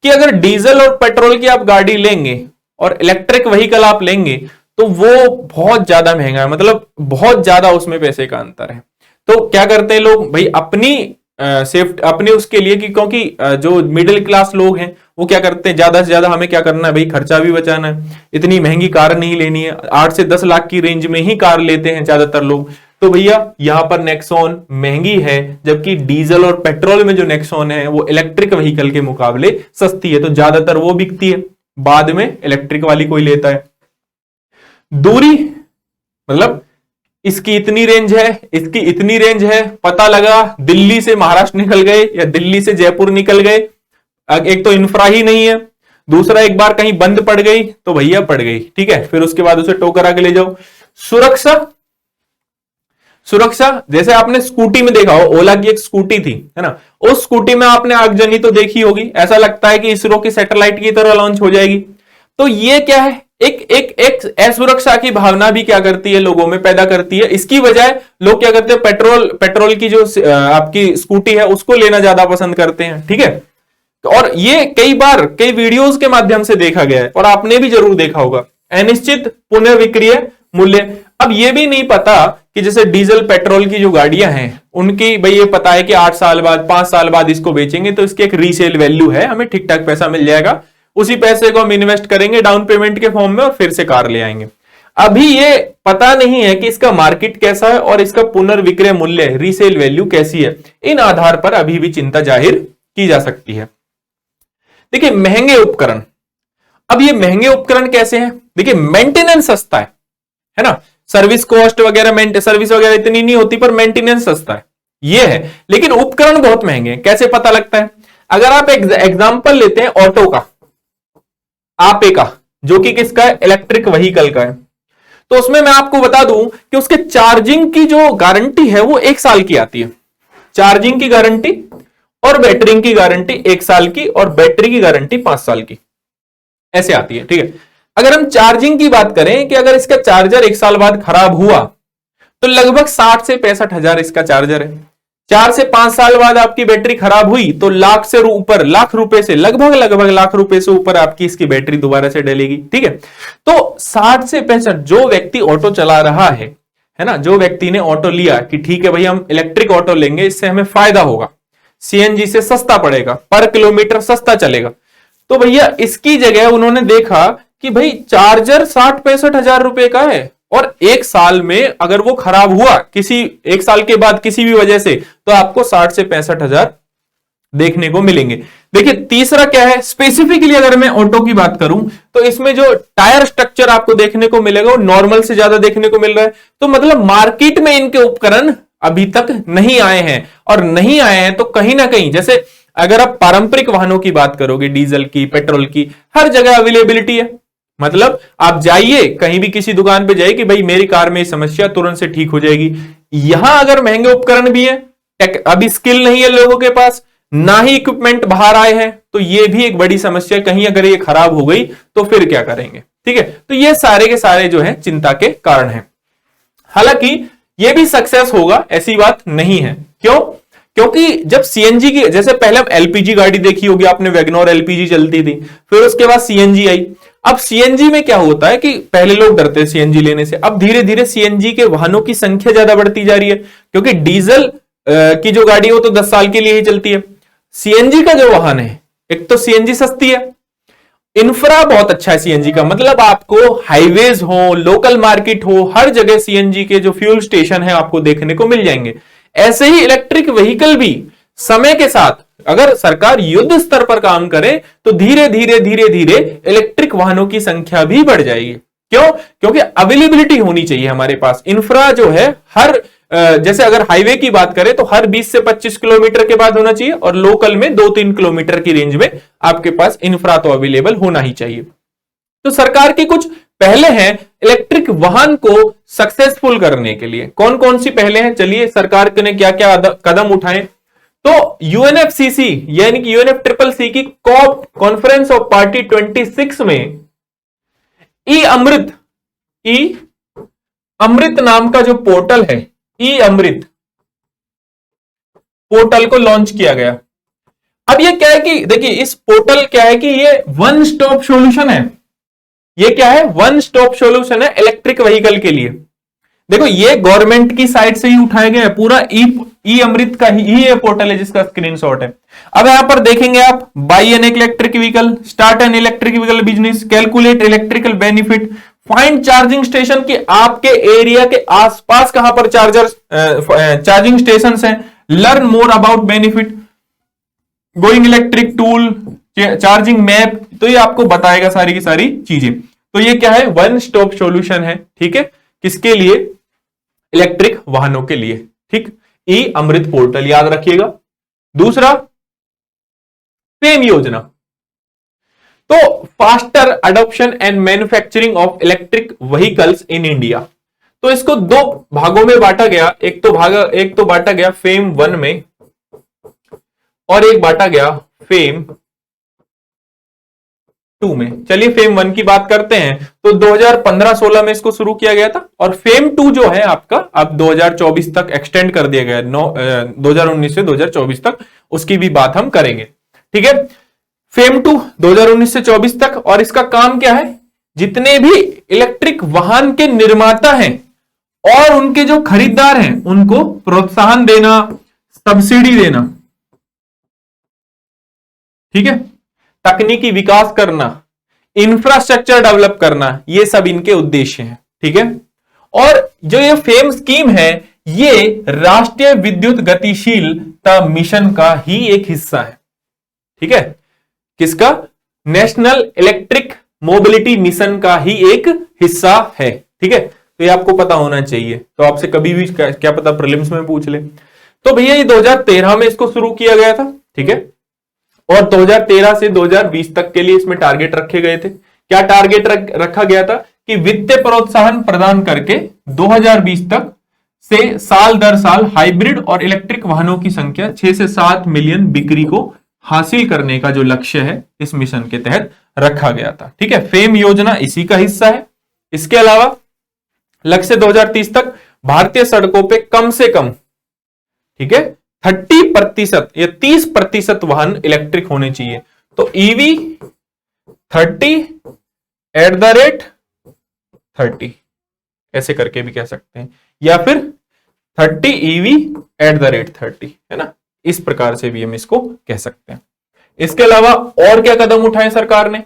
कि अगर डीजल और पेट्रोल की आप गाड़ी लेंगे और इलेक्ट्रिक व्हीकल आप लेंगे तो वो बहुत ज्यादा महंगा है, मतलब बहुत ज्यादा उसमें पैसे का अंतर है। तो क्या करते हैं लोग भाई, अपनी उसके लिए कि क्योंकि जो मिडिल क्लास लोग हैं वो क्या करते हैं, ज्यादा से ज्यादा हमें क्या करना है भाई, खर्चा भी बचाना है, इतनी महंगी कार नहीं लेनी है, 8 से 10 लाख की रेंज में ही कार लेते हैं ज्यादातर लोग। तो भैया यहां पर नेक्सॉन महंगी है, जबकि डीजल और पेट्रोल में जो नेक्सॉन है वो इलेक्ट्रिक व्हीकल के मुकाबले सस्ती है, तो ज्यादातर वो बिकती है, बाद में इलेक्ट्रिक वाली कोई लेता है। दूरी, मतलब इसकी इतनी रेंज है, इसकी इतनी रेंज है, पता लगा दिल्ली से महाराष्ट्र निकल गए या दिल्ली से जयपुर निकल गए, एक तो इंफ्रा ही नहीं है, दूसरा एक बार कहीं बंद पड़ गई तो भैया पड़ गई, ठीक है, फिर उसके बाद उसे टो करा के ले जाओ। सुरक्षा, जैसे आपने स्कूटी में देखा हो, ओला की एक स्कूटी थी, है ना, उस स्कूटी में आपने आगजनी तो देखी होगी, ऐसा लगता है कि इसरो की सैटेलाइट की तरह लॉन्च हो जाएगी। तो ये क्या है, एक असुरक्षा की भावना भी क्या करती है, लोगों में पैदा करती है। इसकी बजाय लोग क्या करते हैं, पेट्रोल की जो आपकी स्कूटी है उसको लेना ज्यादा पसंद करते हैं, ठीक है। और ये कई वीडियोस के माध्यम से देखा गया है और आपने भी जरूर देखा होगा, अनिश्चित पुनर्विक्रय मूल्य। अब ये भी नहीं पता कि जैसे डीजल पेट्रोल की जो गाड़ियां हैं उनकी भाई ये पता है कि 8 साल बाद 5 साल बाद इसको बेचेंगे तो इसकी एक रीसेल वैल्यू है, हमें ठीक ठाक पैसा मिल जाएगा, उसी पैसे को हम इन्वेस्ट करेंगे डाउन पेमेंट के फॉर्म में और फिर से कार ले आएंगे। अभी ये पता नहीं है कि इसका मार्केट कैसा है और इसका पुनर्विक्रय मूल्य रीसेल वैल्यू कैसी है। इन आधार पर अभी भी चिंता जाहिर की जा सकती है। देखिए महंगे उपकरण, अब ये महंगे उपकरण कैसे हैं? देखिए मेंटेनेंस सस्ता है ना, सर्विस कॉस्ट वगैरह सर्विस वगैरह इतनी नहीं होती पर मेंटेनेंस सस्ता है, ये है। लेकिन उपकरण बहुत महंगे हैं। कैसे पता लगता है? अगर आप एग्जांपल लेते हैं ऑटो का, आपे का, जो कि किसका है? इलेक्ट्रिक व्हीकल का है। तो उसमें मैं आपको बता दूं कि उसके चार्जिंग की जो गारंटी है वो 1 साल की आती है, चार्जिंग की गारंटी, और बैटरी की गारंटी 1 साल की, और बैटरी की गारंटी 5 साल की, ऐसे आती है। ठीक है, अगर हम चार्जिंग की बात करें कि अगर इसका चार्जर 1 साल बाद खराब हुआ तो लगभग 60 से 65 हजार इसका चार्जर है। 4 से 5 साल बाद आपकी बैटरी खराब हुई तो लाख से ऊपर, लाख रुपए से लगभग लाख रुपए से ऊपर आपकी इसकी बैटरी दोबारा से डलेगी। ठीक है, तो 60 से 65, जो व्यक्ति ऑटो चला रहा है ना, जो व्यक्ति ने ऑटो लिया कि ठीक है भाई हम इलेक्ट्रिक ऑटो लेंगे, इससे हमें फायदा होगा, सीएनजी से सस्ता पड़ेगा, पर किलोमीटर सस्ता चलेगा, तो भैया इसकी जगह उन्होंने देखा कि भाई चार्जर 60-65 हजार रुपए का है और 1 साल में अगर वो खराब हुआ 1 साल के बाद किसी भी वजह से, तो आपको 60 से 65 हजार देखने को मिलेंगे। देखिए तीसरा क्या है, स्पेसिफिकली अगर मैं ऑटो की बात करूं तो इसमें जो टायर स्ट्रक्चर आपको देखने को मिलेगा वो नॉर्मल से ज्यादा देखने को मिल रहा है। तो मतलब मार्केट में इनके उपकरण अभी तक नहीं आए हैं, और नहीं आए हैं तो कहीं ना कहीं, जैसे अगर आप पारंपरिक वाहनों की बात करोगे, डीजल की, पेट्रोल की, हर जगह अवेलेबिलिटी है। मतलब आप जाइए कहीं भी किसी दुकान पे जाइए कि भाई मेरी कार में समस्या तुरंत से ठीक हो जाएगी। यहां अगर महंगे उपकरण भी है, अभी स्किल नहीं है लोगों के पास, ना ही इक्विपमेंट बाहर आए हैं, तो ये भी एक बड़ी समस्या। कहीं अगर ये खराब हो गई तो फिर क्या करेंगे? ठीक है, तो ये सारे के सारे जो है चिंता के कारण हैं। हालांकि ये भी सक्सेस होगा ऐसी बात नहीं है। क्यों? क्योंकि जब सीएनजी की, जैसे पहले एलपीजी गाड़ी देखी होगी आपने, वैगनर एलपीजी चलती थी, फिर उसके बाद सीएनजी आई। अब सीएनजी में क्या होता है कि पहले लोग डरते हैं सीएनजी लेने से, अब धीरे धीरे सीएनजी के वाहनों की संख्या ज्यादा बढ़ती जा रही है, क्योंकि डीजल की जो गाड़ी है वो तो 10 साल के लिए ही चलती है। सीएनजी का जो वाहन है, एक तो सीएनजी सस्ती है, इंफ्रा बहुत अच्छा है सीएनजी का, मतलब आपको हाईवेज हो, लोकल मार्केट हो, हर जगह सीएनजी के जो फ्यूल स्टेशन है आपको देखने को मिल जाएंगे। ऐसे ही इलेक्ट्रिक व्हीकल भी समय के साथ अगर सरकार युद्ध स्तर पर काम करे तो धीरे धीरे धीरे धीरे इलेक्ट्रिक वाहनों की संख्या भी बढ़ जाएगी। क्यों? क्योंकि अवेलेबिलिटी होनी चाहिए हमारे पास, इंफ्रा जो है हर, जैसे अगर हाईवे की बात करें तो हर 20 से 25 किलोमीटर के बाद होना चाहिए, और लोकल में 2-3 किलोमीटर की रेंज में आपके पास इंफ्रा तो अवेलेबल होना ही चाहिए। तो सरकार की कुछ पहले हैं इलेक्ट्रिक वाहन को सक्सेसफुल करने के लिए। कौन कौन सी पहले हैं, चलिए सरकार ने क्या क्या कदम उठाए। तो यूएनएफसीसी यानी कि यूएनएफसीसी की कॉप कॉन्फ्रेंस ऑफ पार्टी 26 में ई अमृत नाम का जो पोर्टल है, ई अमृत पोर्टल को लॉन्च किया गया। अब ये क्या है कि देखिए इस पोर्टल क्या है कि ये वन स्टॉप सॉल्यूशन है। ये क्या है? वन स्टॉप सॉल्यूशन है इलेक्ट्रिक व्हीकल के लिए। देखो ये गवर्नमेंट की साइड से ही उठाया गया है, पूरा ई अमृत का ही ये पोर्टल है जिसका स्क्रीनशॉट है। अब यहां पर देखेंगे आप, by an electric vehicle, start an electric vehicle business, calculate electrical benefit, find charging station की आपके एरिया के आसपास कहां पर चार्जिंग स्टेशन हैं, learn more about benefit, going electric tool, charging map, तो ये आपको बताएगा सारी की सारी चीजें। तो ये क्या है? वन स्टॉप सॉल्यूशन है। ठीक है, किसके लिए? इलेक्ट्रिक वाहनों के लिए। ठीक, ई अमृत पोर्टल याद रखिएगा। दूसरा फेम योजना, तो faster adoption and manufacturing of electric vehicles in India. तो इसको 2 भागों में बांटा गया, एक तो बांटा गया फेम 1 में और एक बांटा गया फेम 2 में। चलिए फेम 1 की बात करते हैं। तो 2015-16 में इसको शुरू किया गया था, और फेम 2 जो है आपका अब 2024 तक एक्सटेंड कर दिया गया, 2019 से 2024 तक, उसकी भी बात हम करेंगे। ठीक है, फेम 2 2019 से 24 तक, और इसका काम क्या है? जितने भी इलेक्ट्रिक वाहन के निर्माता हैं और उनके जो खरीदार हैं उनको प्रोत्साहन देना, सब्सिडी देना, ठीक है, तकनीकी विकास करना, इंफ्रास्ट्रक्चर डेवलप करना, ये सब इनके उद्देश्य हैं, ठीक है। और जो ये फेम स्कीम है ये राष्ट्रीय विद्युत गतिशीलता मिशन का ही एक हिस्सा है, ठीक है, किसका, नेशनल इलेक्ट्रिक मोबिलिटी मिशन का ही एक हिस्सा है, ठीक है। तो ये आपको पता होना चाहिए, तो आपसे कभी भी क्या पता प्रीलिम्स में पूछ ले। तो भैया ये 2013 में इसको शुरू किया गया था, ठीक है, और 2013 से 2020 तक के लिए इसमें टारगेट रखे गए थे। क्या टारगेट रखा गया था कि वित्तीय प्रोत्साहन प्रदान करके 2020 तक से साल दर साल हाइब्रिड और इलेक्ट्रिक वाहनों की संख्या 6 से 7 मिलियन बिक्री को हासिल करने का जो लक्ष्य है इस मिशन के तहत रखा गया था, ठीक है। फेम योजना इसी का हिस्सा है। इसके अलावा लक्ष्य 2030 तक भारतीय सड़कों पे कम से कम, ठीक है, 30% या 30% वाहन इलेक्ट्रिक होने चाहिए। तो ईवी 30 ऐसे करके भी कह सकते हैं, या फिर 30 ईवी @30, है ना, इस प्रकार से भी हम इसको कह सकते हैं। इसके अलावा और क्या कदम उठाए सरकार ने,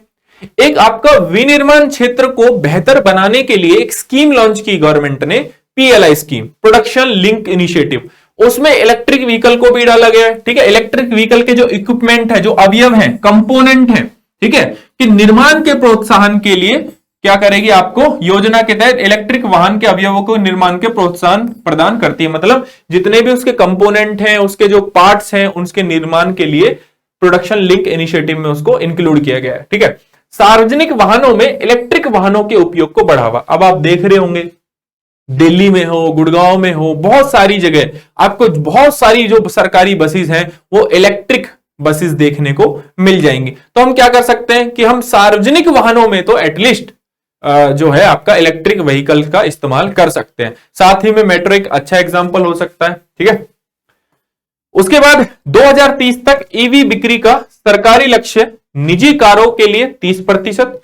एक आपका विनिर्माण क्षेत्र को बेहतर बनाने के लिए एक स्कीम लॉन्च की गवर्नमेंट ने, PLI scheme, production link initiative. उसमें इलेक्ट्रिक व्हीकल को भी डाला गया है, ठीक है। इलेक्ट्रिक व्हीकल के जो इक्विपमेंट है, जो अवयव हैं, कंपोनेंट हैं, ठीक है, कि निर्माण के प्रोत्साहन के लिए क्या करेगी, आपको योजना के तहत इलेक्ट्रिक वाहन के अवयवों को निर्माण के प्रोत्साहन प्रदान करती है। मतलब जितने भी उसके कंपोनेंट हैं, उसके जो पार्ट्स हैं, उसके निर्माण के लिए प्रोडक्शन लिंक इनिशिएटिव में उसको इंक्लूड किया गया है, ठीक है। सार्वजनिक वाहनों में इलेक्ट्रिक वाहनों के उपयोग को बढ़ावा। अब आप देख रहे होंगे दिल्ली में हो, गुड़गांव में हो, बहुत सारी जगह आपको बहुत सारी जो सरकारी बसेस हैं वो इलेक्ट्रिक बसेस देखने को मिल जाएंगी। तो हम क्या कर सकते हैं कि हम सार्वजनिक वाहनों में तो एटलीस्ट जो है आपका इलेक्ट्रिक व्हीकल का इस्तेमाल कर सकते हैं। साथ ही में मेट्रो एक अच्छा एग्जांपल हो सकता है, ठीक है। उसके बाद 2030 तक ईवी बिक्री का सरकारी लक्ष्य निजी कारों के लिए 30%,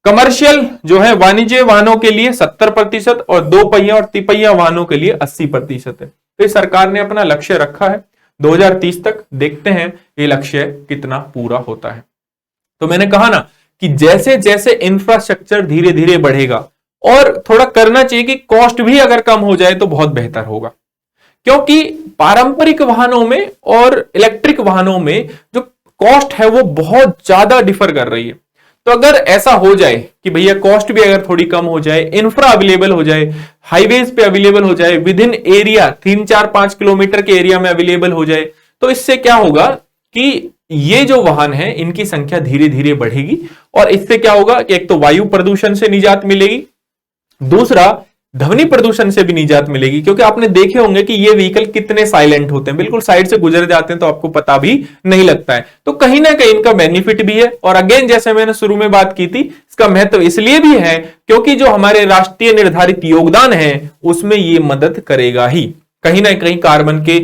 कमर्शियल जो है वाणिज्य वाहनों के लिए 70% और 2 पहिया और तिपहिया वाहनों के लिए 80% है। तो सरकार ने अपना लक्ष्य रखा है 2030 तक। देखते हैं ये लक्ष्य कितना पूरा होता है। तो मैंने कहा ना कि जैसे जैसे इंफ्रास्ट्रक्चर धीरे धीरे बढ़ेगा, और थोड़ा करना चाहिए कि कॉस्ट भी अगर कम हो जाए तो बहुत बेहतर होगा, क्योंकि पारंपरिक वाहनों में और इलेक्ट्रिक वाहनों में जो कॉस्ट है वो बहुत ज्यादा डिफर कर रही है। तो अगर ऐसा हो जाए कि भैया कॉस्ट भी अगर थोड़ी कम हो जाए, इंफ्रा अवेलेबल हो जाए, हाईवेज पे अवेलेबल हो जाए, विद इन एरिया 3-4-5 किलोमीटर के एरिया में अवेलेबल हो जाए, तो इससे क्या होगा कि ये जो वाहन है इनकी संख्या धीरे धीरे बढ़ेगी, और इससे क्या होगा कि एक तो वायु प्रदूषण से निजात मिलेगी, दूसरा ध्वनि प्रदूषण से भी निजात मिलेगी। क्योंकि आपने देखे होंगे कि ये व्हीकल कितने साइलेंट होते हैं, बिल्कुल साइड से गुजर जाते हैं तो आपको पता भी नहीं लगता है। तो कहीं ना कहीं इनका बेनिफिट भी है। और अगेन जैसे मैंने शुरू में बात की थी, इसका महत्व इसलिए भी है क्योंकि जो हमारे राष्ट्रीय निर्धारित योगदान है उसमें ये मदद करेगा ही। कहीं ना कहीं कार्बन के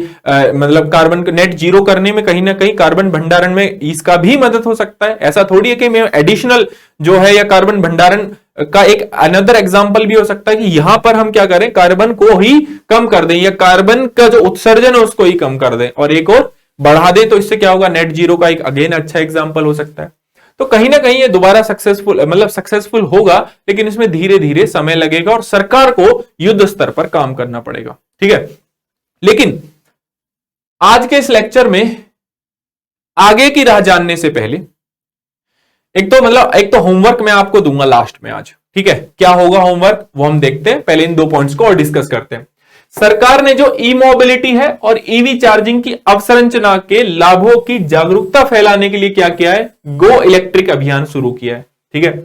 मतलब कार्बन को नेट जीरो करने में कहीं ना कहीं कार्बन भंडारण में इसका भी मदद हो सकता है। ऐसा थोड़ी है कि मैं एडिशनल जो है या कार्बन भंडारण का एक अनदर एग्जांपल भी हो सकता है कि यहां पर हम क्या करें, कार्बन को ही कम कर दें या कार्बन का जो उत्सर्जन है उसको ही कम कर दें और एक और बढ़ा दें, तो इससे क्या होगा, नेट जीरो का एक अगेन अच्छा एग्जांपल हो सकता है। तो कहीं ना कहीं ये दोबारा सक्सेसफुल होगा, लेकिन इसमें धीरे धीरे समय लगेगा और सरकार को युद्ध स्तर पर काम करना पड़ेगा, ठीक है। लेकिन आज के इस लेक्चर में आगे की राह जानने से पहले एक तो होमवर्क मैं आपको दूंगा लास्ट में आज, ठीक है। क्या होगा होमवर्क वो हम देखते हैं, पहले इन 2 पॉइंट्स को और डिस्कस करते हैं। सरकार ने जो ई मोबिलिटी है और ईवी चार्जिंग की अवसंरचना के लाभों की जागरूकता फैलाने के लिए क्या किया है, गो इलेक्ट्रिक अभियान शुरू किया है, ठीक है।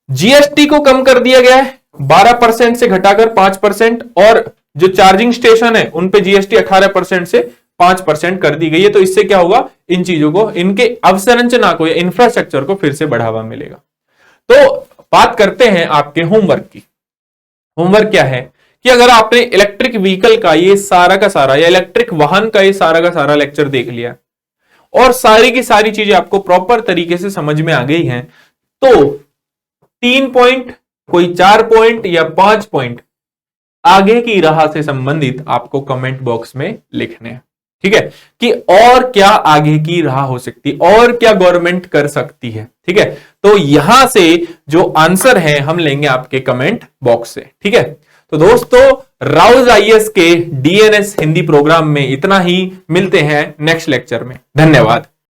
जीएसटी को कम कर दिया गया है 12% से घटाकर 5%, और जो चार्जिंग स्टेशन है उन पे जीएसटी 18% से 5% कर दी गई है। तो इससे क्या होगा, इन चीजों को, इनके अवसंरचना को या इंफ्रास्ट्रक्चर को फिर से बढ़ावा मिलेगा। तो बात करते हैं आपके होमवर्क की। होमवर्क क्या है कि अगर आपने इलेक्ट्रिक व्हीकल का ये सारा का सारा या इलेक्ट्रिक वाहन का ये सारा का सारा लेक्चर देख लिया और सारी की सारी चीजें आपको प्रॉपर तरीके से समझ में आ गई हैं, तो 3 पॉइंट, कोई 4 पॉइंट या 5 पॉइंट आगे की राह से संबंधित आपको कमेंट बॉक्स में लिखने हैं, ठीक है, कि और क्या आगे की राह हो सकती है, और क्या गवर्नमेंट कर सकती है, ठीक है। तो यहां से जो आंसर है हम लेंगे आपके कमेंट बॉक्स से, ठीक है। तो दोस्तों, राउज आईएएस के डीएनएस हिंदी प्रोग्राम में इतना ही। मिलते हैं नेक्स्ट लेक्चर में। धन्यवाद।